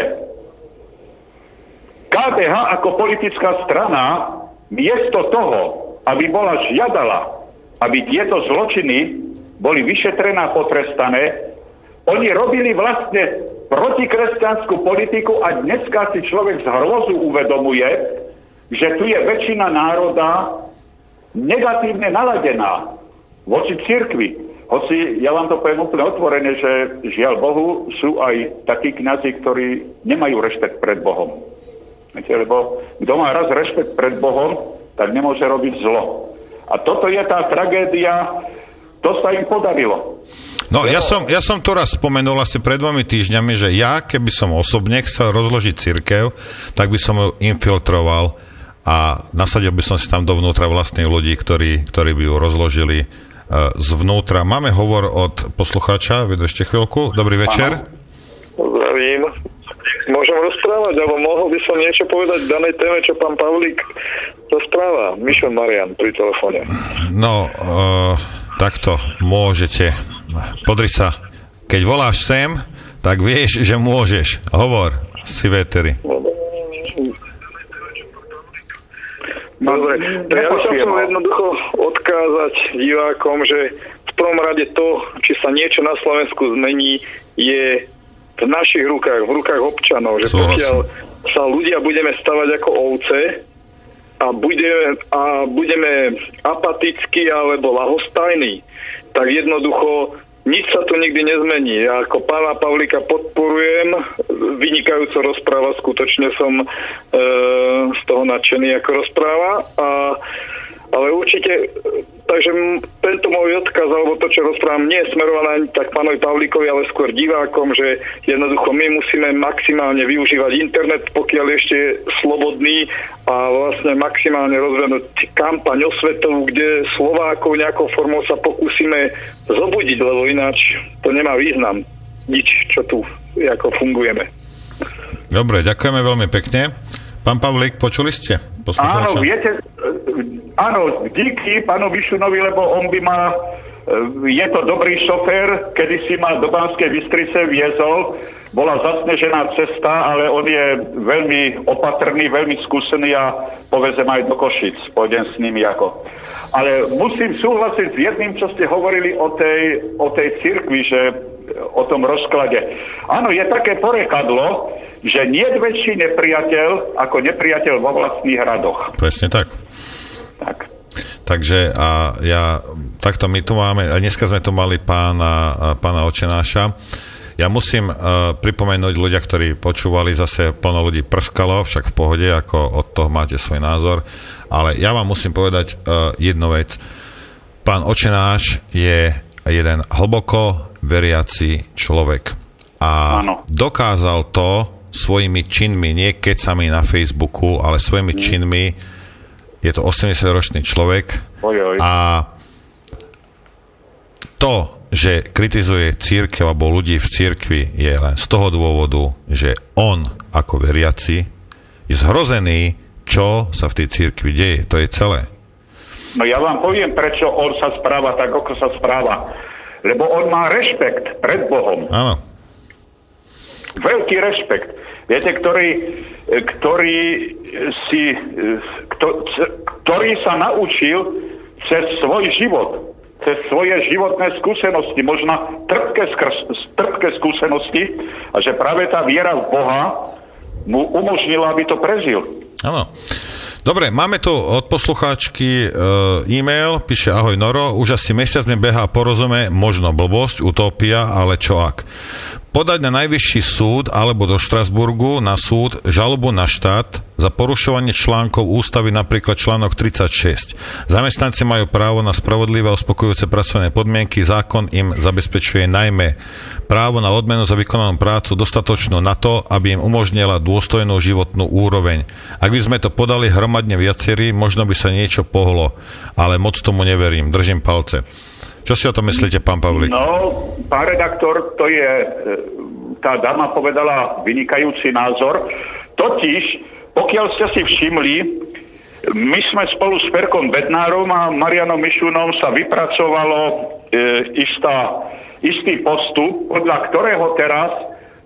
KDH ako politická strana miesto toho, aby bola žiadala, aby tieto zločiny boli vyšetrené a potrestané, oni robili vlastne protikresťanskú politiku a dneska si človek z hrozu uvedomuje, že tu je väčšina národa negatívne naladená voči cirkvi. Hoci ja vám to poviem úplne otvorene, že žiaľ Bohu sú aj takí kňazi, ktorí nemajú rešpekt pred Bohom. Viete, lebo kto má raz rešpekt pred Bohom, tak nemôže robiť zlo. A toto je tá tragédia, to sa im podarilo. No, ja som to raz spomenul asi pred 2 týždňami, že ja, keby som osobne chcel rozložiť cirkev, tak by som ju infiltroval a nasadil by som si tam dovnútra vlastných ľudí, ktorí by ju rozložili zvnútra. Máme hovor od poslucháča, vydržte chvíľku. Dobrý večer. Zdravím. Môžem rozprávať, alebo mohol by som niečo povedať v danej téme, čo pán Pavlík rozpráva. Mišo Marian pri telefóne. No, takto môžete. Podri sa. Keď voláš sem, tak vieš, že môžeš. Hovor, si véteri. Dobre, ja by som chcel jednoducho odkázať divákom, že v prvom rade to, či sa niečo na Slovensku zmení, je v našich rukách, v rukách občanov, že pokiaľ sa ľudia budeme stavať ako ovce a budeme apatickí alebo ľahostajní, tak jednoducho nič sa tu nikdy nezmení. Ja ako pána Pavlíka podporujem, vynikajúco rozpráva, skutočne som z toho nadšený, ako rozpráva, ale určite, takže tento môj odkaz, alebo to, čo rozprávam, nie je smerované ani tak pánovi Pavlíkovi, ale skôr divákom, že jednoducho my musíme maximálne využívať internet, pokiaľ ešte slobodný, a vlastne maximálne rozvinúť kampaň osvetovú, kde Slovákov nejakou formou sa pokúsime zobudiť, lebo ináč to nemá význam. Nič, čo tu ako fungujeme. Dobre, ďakujeme veľmi pekne. Pán Pavlík, počuli ste? Áno, viete, áno, díky pánu Mišunovi, lebo on by ma, je to dobrý šofér, kedysi ma do Banskej Bystrice viezol, bola zasnežená cesta, ale on je veľmi opatrný, veľmi skúsený a povezem aj do Košic, pôjdem s nimi ako. Ale musím súhlasiť s jedným, čo ste hovorili o tej cirkvi, že o tom rozklade. Áno, je také porekadlo, že nie je väčší nepriateľ ako nepriateľ vo vlastných hradoch. Presne tak. Tak. Takže takto my tu máme, a dneska sme tu mali pána Očenáša. Ja musím pripomenúť ľudia, ktorí počúvali, zase plno ľudí prskalo, však v pohode, ako od toho máte svoj názor, ale ja vám musím povedať jednu vec. Pán Očenáš je jeden hlboko veriaci človek a dokázal to svojimi činmi, nie kecami na Facebooku, ale svojimi činmi. Je to 80-ročný človek a to, že kritizuje cirkev alebo ľudí v cirkvi, je len z toho dôvodu, že on ako veriaci je zhrozený, čo sa v tej cirkvi deje. To je celé. No ja vám poviem, prečo on sa správa tak, ako sa správa. Lebo on má rešpekt pred Bohom. Áno. Veľký rešpekt. Viete, ktorý sa naučil cez svoj život, cez svoje životné skúsenosti, možno trpké skúsenosti, a že práve tá viera v Boha mu umožnila, aby to prežil. Áno. Dobre, máme tu od poslucháčky e-mail, píše: ahoj Noro, už asi mesiac mi behá porozume, možno blbosť, utopia, ale čo ak? podať na najvyšší súd alebo do Štrasburgu na súd žalobu na štát za porušovanie článkov ústavy, napríklad článok 36. Zamestnanci majú právo na spravodlivé a uspokojujúce pracovné podmienky. Zákon im zabezpečuje najmä právo na odmenu za vykonanú prácu dostatočnú na to, aby im umožnila dôstojnú životnú úroveň. Ak by sme to podali hromadne viacerí, možno by sa niečo pohlo, ale moc tomu neverím. Držím palce. Čo si o tom myslíte, pán Pavlík? No, pán redaktor, tá dáma povedala vynikajúci názor. Totiž, pokiaľ ste si všimli, my sme spolu s Ferkom Bednárom a Marianom Mišunom sa vypracovalo istý postup, podľa ktorého teraz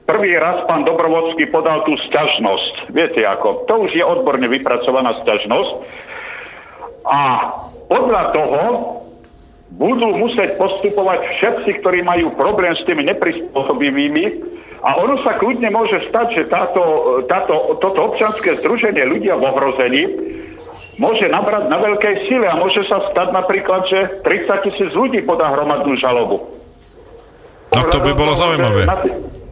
prvý raz pán Dobrovodský podal tú sťažnosť. Viete ako? To už je odborne vypracovaná sťažnosť. A podľa toho budú musieť postupovať všetci, ktorí majú problém s tými neprispôsobivými. A ono sa kľudne môže stať, že toto občianske združenie ľudia v ohrození môže nabrať na veľkej sile a môže sa stať napríklad, že 30 000 ľudí podá hromadnú žalobu. No to by bolo zaujímavé.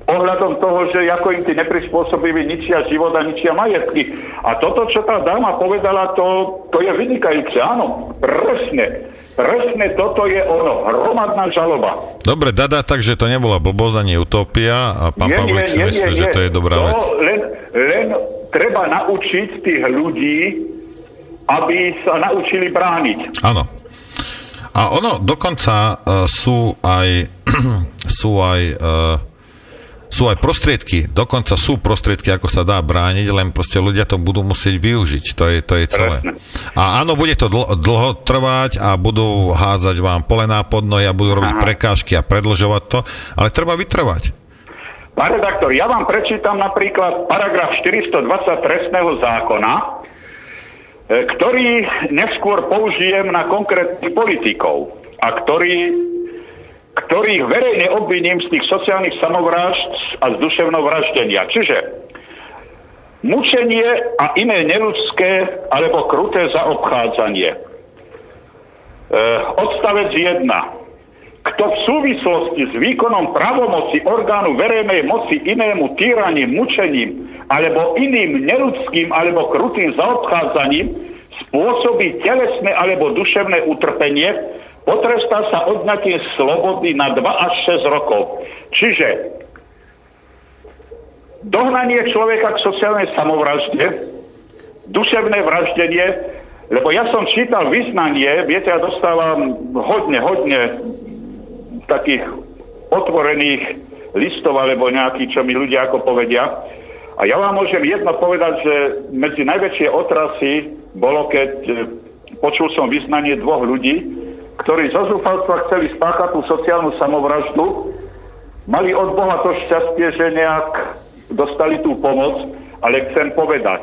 Ohľadom toho, že ako im tí neprispôsobiví ničia život a ničia majetky. A toto, čo tá dáma povedala, to je vynikajúce. Áno, presne toto je ono, hromadná žaloba. Dobre, Dada, takže to nebola blbosť ani utopia a pán Pavlík si myslí, že to je dobrá vec. Len treba naučiť tých ľudí, aby sa naučili brániť. Áno. A ono dokonca sú aj prostriedky, ako sa dá brániť, len proste ľudia to budú musieť využiť, to je celé. A áno, bude to dlho trvať a budú hádzať vám polená pod nohy a budú robiť prekážky a predĺžovať to, ale treba vytrvať. Pán redaktor, ja vám prečítam napríklad paragraf 420 trestného zákona, ktorý neskôr použijem na konkrétnych politikov a ktorých verejne obviním z tých sociálnych samovrážd a z duševného vraždenia. Čiže mučenie a iné neľudské alebo kruté zaobchádzanie. Odstavec 1. Kto v súvislosti s výkonom právomoci orgánu verejnej moci inému týraním, mučením alebo iným neľudským alebo krutým zaobchádzaním spôsobí telesné alebo duševné utrpenie, potrestá sa odňatím slobody na 2 až 6 rokov. Čiže dohnanie človeka k sociálnej samovražde, duševné vraždenie, lebo ja som čítal vyznanie, viete, ja dostávam hodne takých otvorených listov, alebo nejaký, čo mi ľudia ako povedia. A ja vám môžem jedno povedať, že medzi najväčšie otrasy bolo, keď počul som vyznanie 2 ľudí, ktorí zo zúfalstva chceli spáchať tú sociálnu samovraždu, mali od Boha to šťastie, že nejak dostali tú pomoc, ale chcem povedať,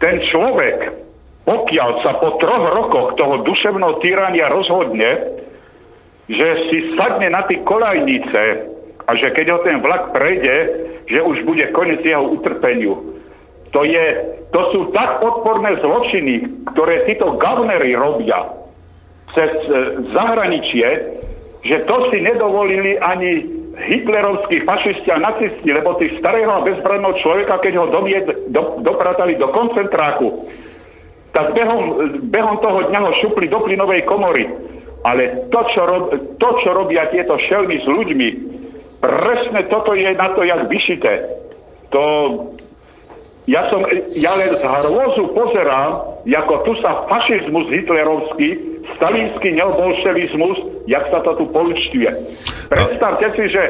ten človek, pokiaľ sa po 3 rokoch toho duševného týrania rozhodne, že si sadne na tie koľajnice a že keď ho ten vlak prejde, že už bude koniec jeho utrpeniu. To sú tak odporné zločiny, ktoré títo gavnery robia cez zahraničie, že to si nedovolili ani hitlerovskí fašisti a nacisti, lebo tí starého a bezbranného človeka, keď ho dopratali do koncentráku, tak behom toho dňa ho šupli do plynovej komory. Ale to, čo robia tieto šelmy s ľuďmi, presne toto je na to jak vyšité. Ja len z hrôzu pozerám, ako tu sa fašizmus hitlerovský, stalinský neobolševizmus, jak sa to tu poúčtuje. Predstavte si, že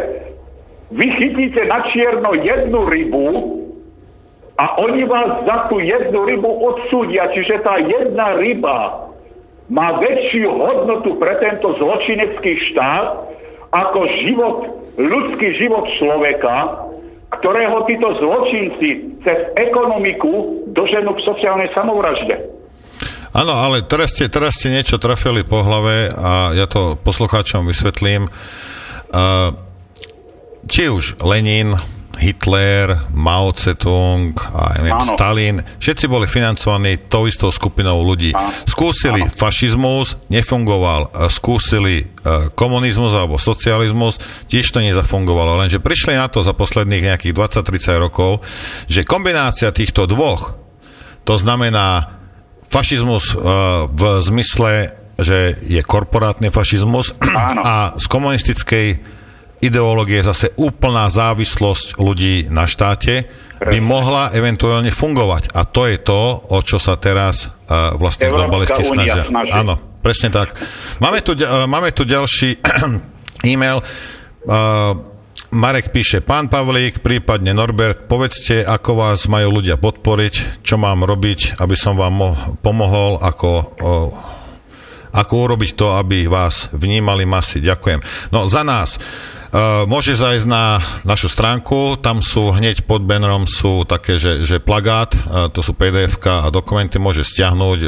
vy chytíte na čierno jednu rybu a oni vás za tú jednu rybu odsúdia, čiže tá jedna ryba má väčšiu hodnotu pre tento zločinecký štát ako ľudský život človeka, ktorého títo zločinci cez ekonomiku doženú k sociálnej samovražde. Áno, ale teraz ste niečo trafili po hlave a ja to poslucháčom vysvetlím. Či už Lenin, Hitler, Mao Tse-tung a Stalin, všetci boli financovaní tou istou skupinou ľudí. Skúsili fašizmus, nefungoval. Skúsili komunizmus alebo socializmus, tiež to nezafungovalo. Lenže prišli na to za posledných nejakých 20-30 rokov, že kombinácia týchto dvoch, to znamená fašizmus v zmysle, že je korporátny fašizmus a z komunistickej ideológie zase úplná závislosť ľudí na štáte by mohla eventuálne fungovať. A to je to, o čo sa teraz vlastne globalisti snažia. Áno, presne tak. Máme tu ďalší e-mail. Marek píše: Pán Pavlík, prípadne Norbert, povedzte, ako vás majú ľudia podporiť, čo mám robiť, aby som vám pomohol, ako urobiť to, aby vás vnímali masy. Ďakujem. No za nás. Môže zajsť na našu stránku, tam sú hneď pod bannerom sú také, že plagát, to sú PDF-ka a dokumenty, môže stiahnuť,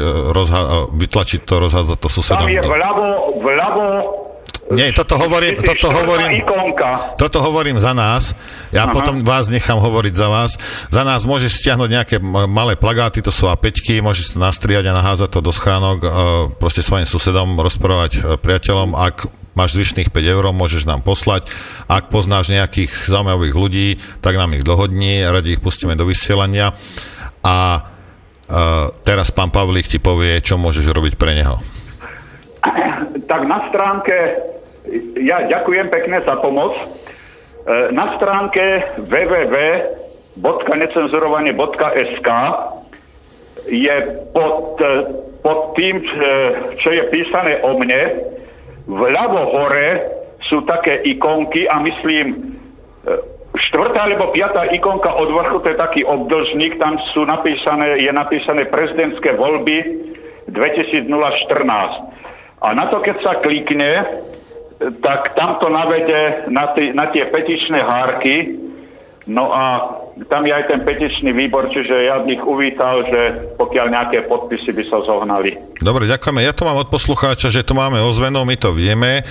vytlačiť to, rozhádzať to susedom. Tam je vľavo nie, toto hovorím za nás. Ja potom vás nechám hovoriť za vás. Za nás môžeš stiahnuť nejaké malé plagáty, to sú A5-ky, môžeš to nastriať a naházať to do schránok, proste svojim susedom rozprávať, priateľom. Ak máš zvyšných 5 eur, môžeš nám poslať. Ak poznáš nejakých zaujímavých ľudí, tak nám ich dohodni, radi ich pustíme do vysielania. A teraz pán Pavlík ti povie, čo môžeš robiť pre neho. Tak na stránke, ja ďakujem pekne za pomoc, na stránke www.necenzurovanie.sk je pod tým, čo je písané o mne, vľavo hore sú také ikonky a myslím, 4. alebo 5. ikonka od vrchu, to je taký obdĺžnik, tam je napísané prezidentské voľby 2014. A na to, keď sa klikne, tak tam to navede na tie petičné hárky. No a tam je aj ten petičný výbor, čiže ja bych uvítal, že pokiaľ nejaké podpisy by sa zohnali. Dobre, ďakujeme. Ja tu mám od poslucháča, že tu máme ozvenu, my to vieme.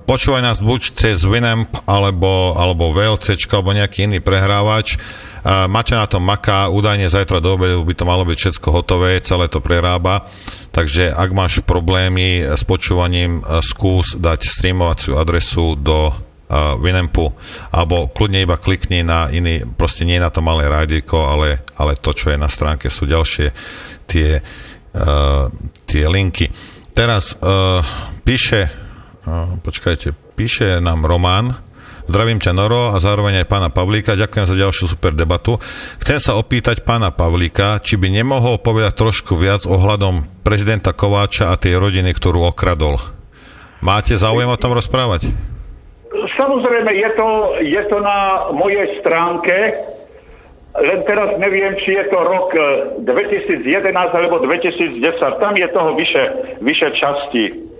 Počúvaj nás buď cez Winamp, alebo VLCčka, alebo nejaký iný prehrávač. Máte na tom Maca, údajne zajtra do obedu by to malo byť všetko hotové, celé to prerába. Takže ak máš problémy s počúvaním, skús dať streamovaciu adresu do Winampu, alebo kľudne iba klikni na iný, proste nie na to malé rádieko, ale to, čo je na stránke, sú ďalšie tie linky. Teraz píše nám Roman: Zdravím ťa, Noro, a zároveň aj pána Pavlíka. Ďakujem za ďalšiu super debatu. Chcem sa opýtať pána Pavlíka, či by nemohol povedať trošku viac ohľadom prezidenta Kováča a tej rodiny, ktorú okradol. Máte záujem o tom rozprávať? Samozrejme, je to na mojej stránke, len teraz neviem, či je to rok 2011 alebo 2010. Tam je toho vyše časti.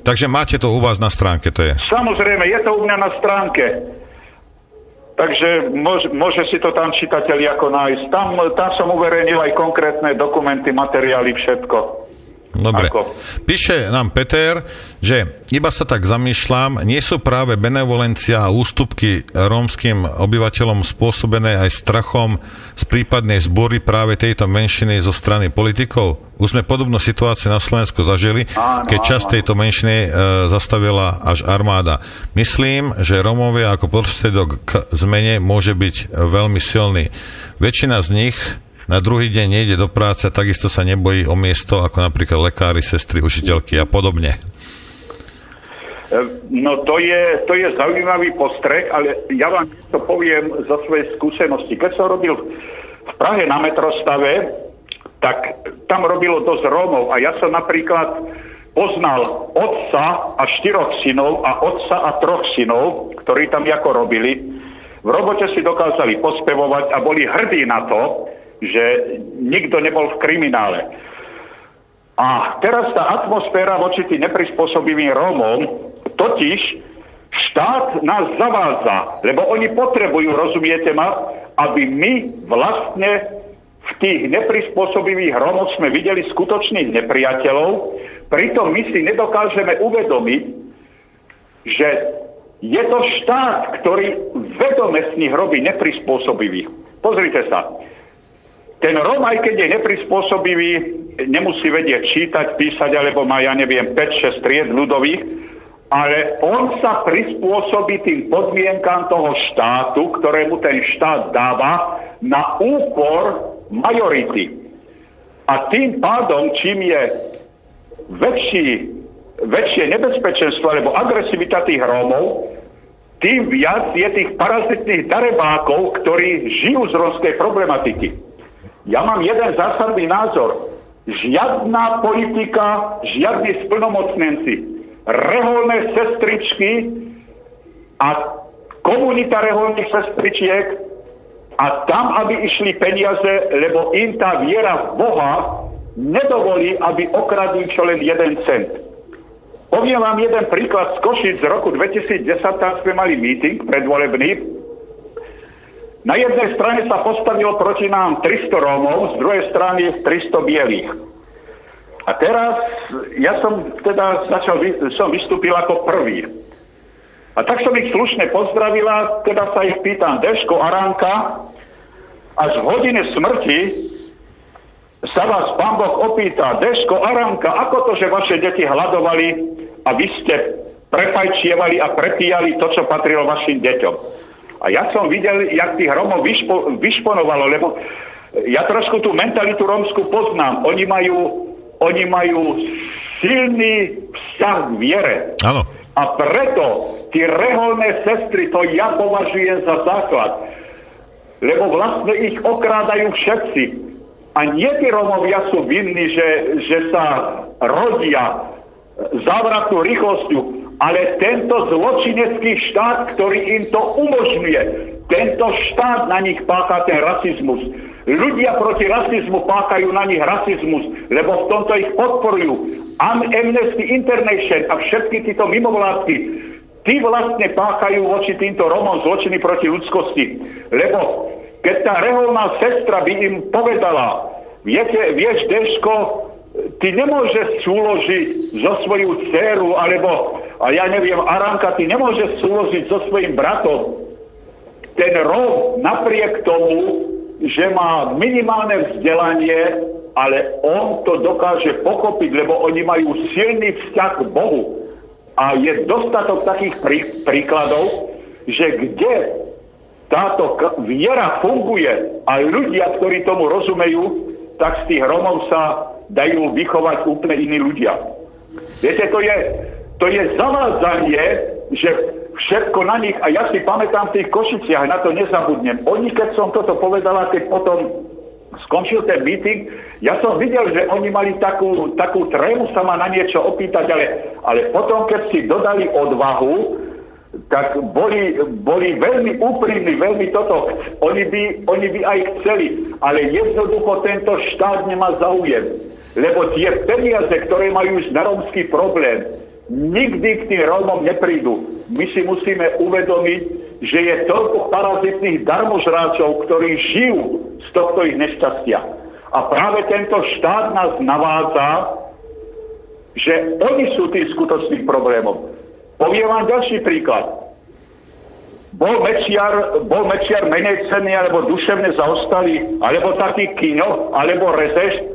Takže máte to u vás na stránke, to je? Samozrejme, je to u mňa na stránke. Takže môže si to tam čitatelia ako nájsť. Tam som uverejnil aj konkrétne dokumenty, materiály, všetko. Dobre. Píše nám Peter, že iba sa tak zamýšľam, nie sú práve benevolencia a ústupky rómskym obyvateľom spôsobené aj strachom z prípadnej zbory práve tejto menšiny zo strany politikov? Už sme podobnú situáciu na Slovensku zažili, keď časť tejto menšiny zastavila až armáda. Myslím, že Rómovia ako prostriedok k zmene môže byť veľmi silný. Väčšina z nich na druhý deň nejde do práce, takisto sa nebojí o miesto, ako napríklad lekári, sestry, učiteľky a podobne. No to je zaujímavý postreh, ale ja vám to poviem zo svojej skúsenosti. Keď som robil v Prahe na metrostave, tak tam robilo dosť Rómov a ja som napríklad poznal otca a 4 synov a otca a 3 synov, ktorí tam ako robili. V robote si dokázali pospevovať a boli hrdí na to, že nikto nebol v kriminále. A teraz tá atmosféra voči tým neprispôsobivým Rómom, totiž štát nás zavádza, lebo oni potrebujú, rozumiete ma, aby my vlastne v tých neprispôsobivých Rómoch sme videli skutočných nepriateľov, pritom my si nedokážeme uvedomiť, že Je to štát, ktorý vedome z nich robí neprispôsobivých. Pozrite sa. Ten Róm, aj keď je neprispôsobivý, nemusí vedieť čítať, písať, alebo má, 5-6 tried ľudových, ale on sa prispôsobí tým podmienkám toho štátu, ktorému ten štát dáva, na úkor majority. A tým pádom, čím je väčšie nebezpečenstvo alebo agresivita tých Rómov, tým viac je tých parazitných darebákov, ktorí žijú z rómskej problematiky. Ja mám jeden zásadný názor. Žiadna politika, žiadni splnomocnenci, reholné sestričky a komunita reholných sestričiek a tam, aby išli peniaze, lebo im tá viera v Boha nedovolí, aby okradli čo len 1 cent. Poviem vám jeden príklad z Košic z roku 2010, tam sme mali meeting predvolebný. Na jednej strane sa postavilo proti nám 300 Rómov, z druhej strany 300 bielých. A teraz ja som teda vystúpil ako prvý. A tak som ich slušne pozdravila, teda sa ich pýtam, Deško, Aranka, až v hodine smrti sa vás Pán Boh opýta, Deško, Aranka, ako to, že vaše deti hladovali a vy ste prefajčievali a prepíjali to, čo patrilo vašim deťom. A ja som videl, jak tých Rómov vyšponovalo, lebo ja trošku tú mentalitu rómsku poznám. Oni majú silný vzťah k viere. Áno. A preto tie reholné sestry, to ja považujem za základ. Lebo vlastne ich okrádajú všetci. A nie tí Rómovia sú vinní, že sa rodia závratnou rýchlosťou, ale tento zločinecký štát, ktorý im to umožňuje, tento štát na nich pácha ten rasizmus. Ľudia proti rasizmu páchajú na nich rasizmus, lebo v tomto ich podporujú. Amnesty International a všetky títo mimovládky, tí vlastne páchajú voči týmto Rómom zločiny proti ľudskosti. Lebo keď tá reholná sestra by im povedala, vieš, Deško, ty nemôžeš súložiť so svoju dceru, alebo, Aranka, ty nemôžeš súložiť so svojím bratom. Ten Róm napriek tomu, že má minimálne vzdelanie, ale on to dokáže pochopiť, lebo oni majú silný vzťah k Bohu. A je dostatok takých príkladov, že kde táto viera funguje a ľudia, ktorí tomu rozumejú, tak z tých Rómov sa dajú vychovať úplne iní ľudia. Viete, to je zavádzanie, že všetko na nich, a ja si pamätám v tých Košiciach, na to nezabudnem. Oni, keď som toto povedala, keď potom skončil ten meeting, ja som videl, že oni mali takú trému sa ma na niečo opýtať, ale potom, keď si dodali odvahu, tak boli veľmi úprimní, veľmi toto. Oni by aj chceli, ale jednoducho tento štát nemá záujem. Lebo tie peniaze, ktoré majú na rómsky problém, nikdy k tým Rómom neprídu. My si musíme uvedomiť, že je toľko parazitných darmožráčov, ktorí žijú z tohto ich nešťastia. A práve tento štát nás navádza, že oni sú tým skutočným problémom. Poviem vám ďalší príklad. Bol Mečiar menej cenný, alebo duševne zaostalý, alebo taký Kiňo, alebo Rezeš.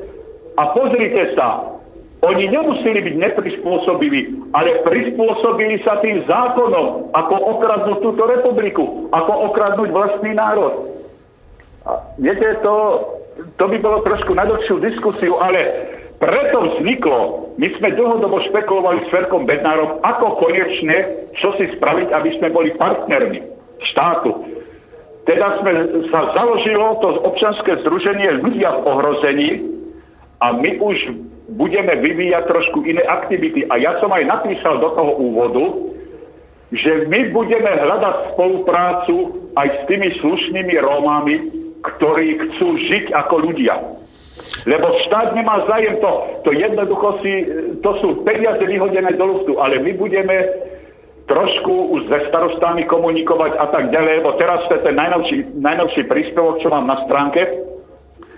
A pozrite sa, oni nemuseli byť neprispôsobiví, ale prispôsobili sa tým zákonom, ako okradnúť túto republiku, ako okradnúť vlastný národ. A viete, to by bolo trošku na dlhšiu diskusiu, ale preto vzniklo, my sme dlhodobo špekulovali s Ferkom Bednárom, ako konečne, čo si spraviť, aby sme boli partnermi štátu. Teda sa založilo to občianske združenie Ľudia v ohrození a my už budeme vyvíjať trošku iné aktivity. A ja som aj napísal do toho úvodu, že my budeme hľadať spoluprácu aj s tými slušnými Rómami, ktorí chcú žiť ako ľudia. Lebo štát nemá zájem to jednoducho to sú peniaze vyhodené do luftu, ale my budeme trošku už so starostami komunikovať a tak ďalej, lebo teraz to je ten najnovší príspevok, čo mám na stránke,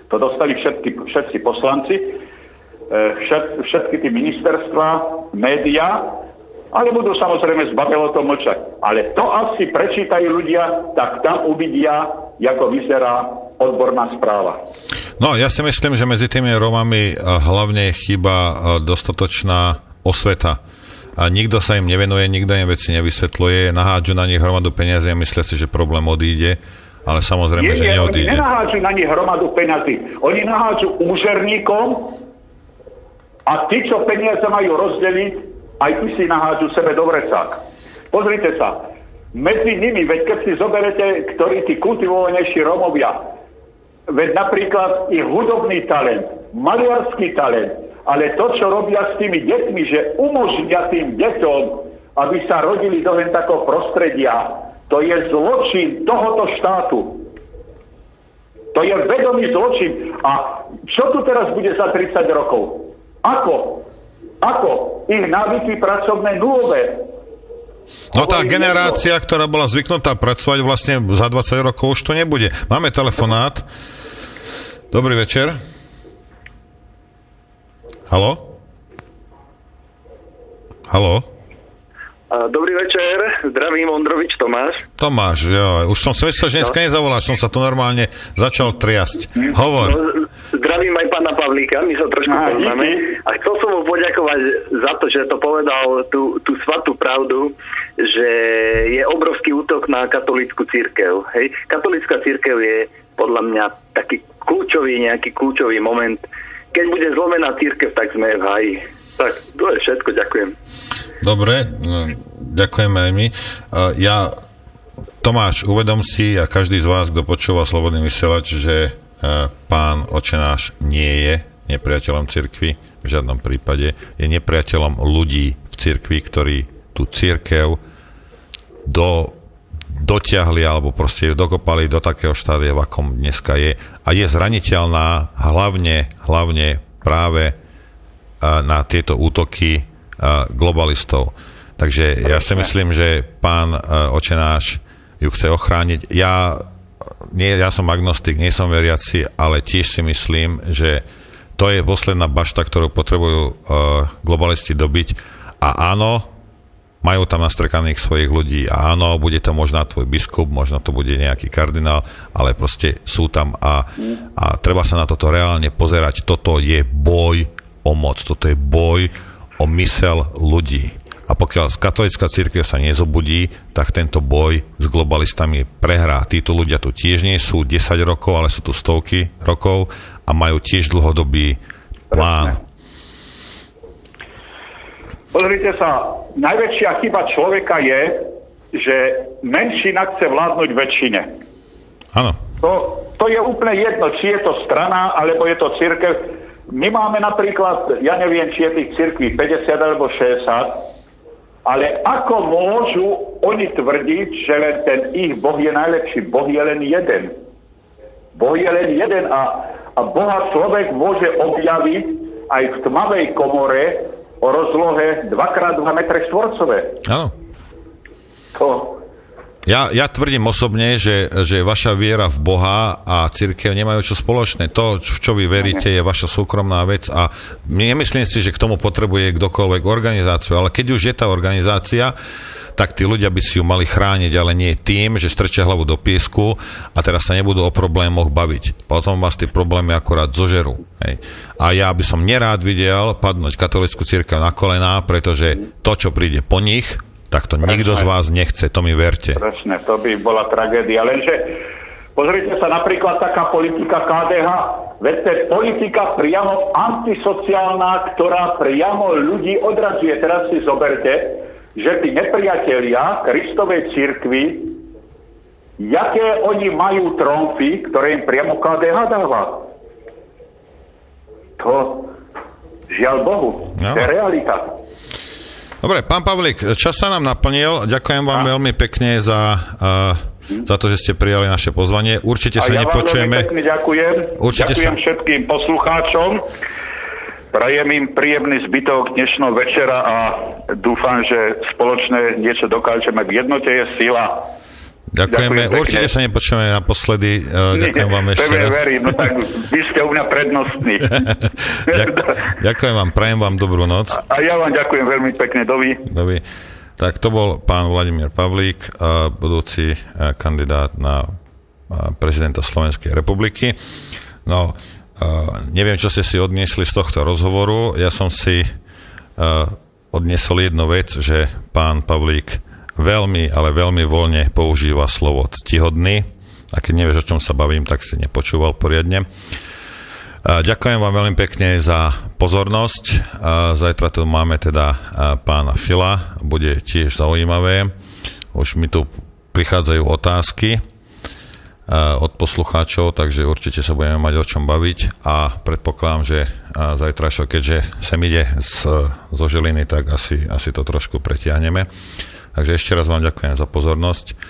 to dostali všetci poslanci, všetky tie ministerstva, médiá, Ale budú samozrejme zbabelo to mlčať. Ale to asi prečítajú ľudia, tak tam uvidia, ako vyzerá odborná správa. No, ja si myslím, že medzi tými Rómami hlavne chýba dostatočná osveta. A nikto sa im nevenuje, nikto im veci nevysvetľuje, nahádžu na nich hromadu peniazy a myslia si, že problém odíde, ale samozrejme, že neodíde. Oni nahádžu na nich hromadu peniazy. Oni nahádžu úžerníkom a tí, čo peniaze majú rozdeliť, aj ty si nahádžu sebe do vrecák. Pozrite sa, medzi nimi, veď keď si zoberete, ktorí tí kultivovanejší Rómovia, veď napríklad ich hudobný talent, maliarský talent, ale to, čo robia s tými deťmi, že umožnia tým deťom, aby sa rodili do takého prostredia, to je zločin tohoto štátu. To je vedomý zločin. A čo tu teraz bude za 30 rokov? Ako? Ich návyky pracovné nulové. No tá generácia, ktorá bola zvyknutá pracovať, vlastne za 20 rokov už to nebude. Máme telefonát. Dobrý večer. Haló? Dobrý večer, zdravím, Ondrovič Tomáš. Tomáš, jo, už som si myslel, že dneska nezavoláš, som sa tu normálne začal triasť. Hovor. No, zdravím aj pána Pavlíka, my sa trošku poznáme. A chcel som mu poďakovať za to, že to povedal tú svatú pravdu, že je obrovský útok na katolícku cirkev. Hej? Katolícka cirkev je podľa mňa taký nejaký kľúčový moment. Keď bude zlomená cirkev, tak sme v háji. Tak, to je všetko, ďakujem. Dobre, ďakujeme aj my. Tomáš, uvedom si, a každý z vás, kto počúva Slobodný vysielač, že pán Očenáš nie je nepriateľom cirkvi, v žiadnom prípade. Je nepriateľom ľudí v cirkvi, ktorí tú cirkev dotiahli alebo proste ju dokopali do takého štádia, v akom dneska je. A je zraniteľná hlavne práve na tieto útoky globalistov. Takže ja si myslím, že pán Očenáš ju chce ochrániť. Ja som agnostik, nie som veriaci, ale tiež si myslím, že to je posledná bašta, ktorú potrebujú globalisti dobiť. A áno, majú tam nastrekaných svojich ľudí. A áno, bude to možno tvoj biskup, možno to bude nejaký kardinál, ale proste sú tam a treba sa na toto reálne pozerať. Toto je boj o moc, toto je boj o mysel ľudí. A pokiaľ katolícka cirkev sa nezobudí, tak tento boj s globalistami prehrá. Títo ľudia tu tiež nie sú 10 rokov, ale sú tu stovky rokov a majú tiež dlhodobý plán. Pozrite sa, najväčšia chyba človeka je, že menšina chce vládnuť väčšine. Áno. To je úplne jedno, či je to strana, alebo je to cirkev. My máme napríklad, ja neviem, či je tých cirkví 50 alebo 60, ale ako môžu oni tvrdiť, že len ten ich Boh je najlepší? Boh je len jeden. Boh je len jeden a Boha človek môže objaviť aj v tmavej komore o rozlohe 2x2 metre štvorcové. Áno. Ja tvrdím osobne, že vaša viera v Boha a cirkev nemajú čo spoločné. To, v čo vy veríte, je vaša súkromná vec a nemyslím si, že k tomu potrebuje kdokoľvek organizáciu, ale keď už je tá organizácia, tak tí ľudia by si ju mali chrániť, ale nie tým, že strčia hlavu do piesku a teraz sa nebudú o problémoch baviť. Potom vás tie problémy akorát zožerú. Hej. A ja by som nerád videl padnúť katolícku cirkev na kolená, pretože to, čo príde po nich, tak to nikto z vás nechce, to mi verte. Presne, to by bola tragédia. Lenže pozrite sa napríklad taká politika KDH. Veď to je politika priamo antisociálna, ktorá priamo ľudí odradzuje. Teraz si zoberte, že tí nepriatelia Kristovej cirkvi, jaké oni majú tromfy, ktoré im priamo KDH dáva. To žiaľ Bohu, to je realita. Dobre, pán Pavlík, čas sa nám naplnil. Ďakujem vám veľmi pekne za to, že ste prijali naše pozvanie. Určite sa nepočujeme. Ďakujem. Ďakujem všetkým poslucháčom. Prajem im príjemný zbytok dnešného večera a dúfam, že spoločne niečo dokážeme. V jednote je sila. Ďakujeme. Určite sa nepočujeme naposledy. Ďakujem vám ešte raz. Verím, no tak vy ste u mňa prednostní. Ďakujem vám, prajem vám dobrú noc. A ja vám ďakujem veľmi pekne. Dovi. Tak to bol pán Vladimír Pavlík, budúci kandidát na prezidenta Slovenskej republiky. No, neviem, čo ste si odniesli z tohto rozhovoru. Ja som si odniesol jednu vec, že pán Pavlík veľmi, ale veľmi voľne používa slovo ctihodný. A keď nevieš, o čom sa bavím, tak si nepočúval poriadne. Ďakujem vám veľmi pekne za pozornosť. Zajtra tu máme teda pána Fila. Bude tiež zaujímavé. Už mi tu prichádzajú otázky od poslucháčov, takže určite sa budeme mať o čom baviť a predpokladám, že zajtra, keďže sem ide zo Žiliny, tak asi to trošku pretiahneme. Takže ešte raz vám ďakujem za pozornosť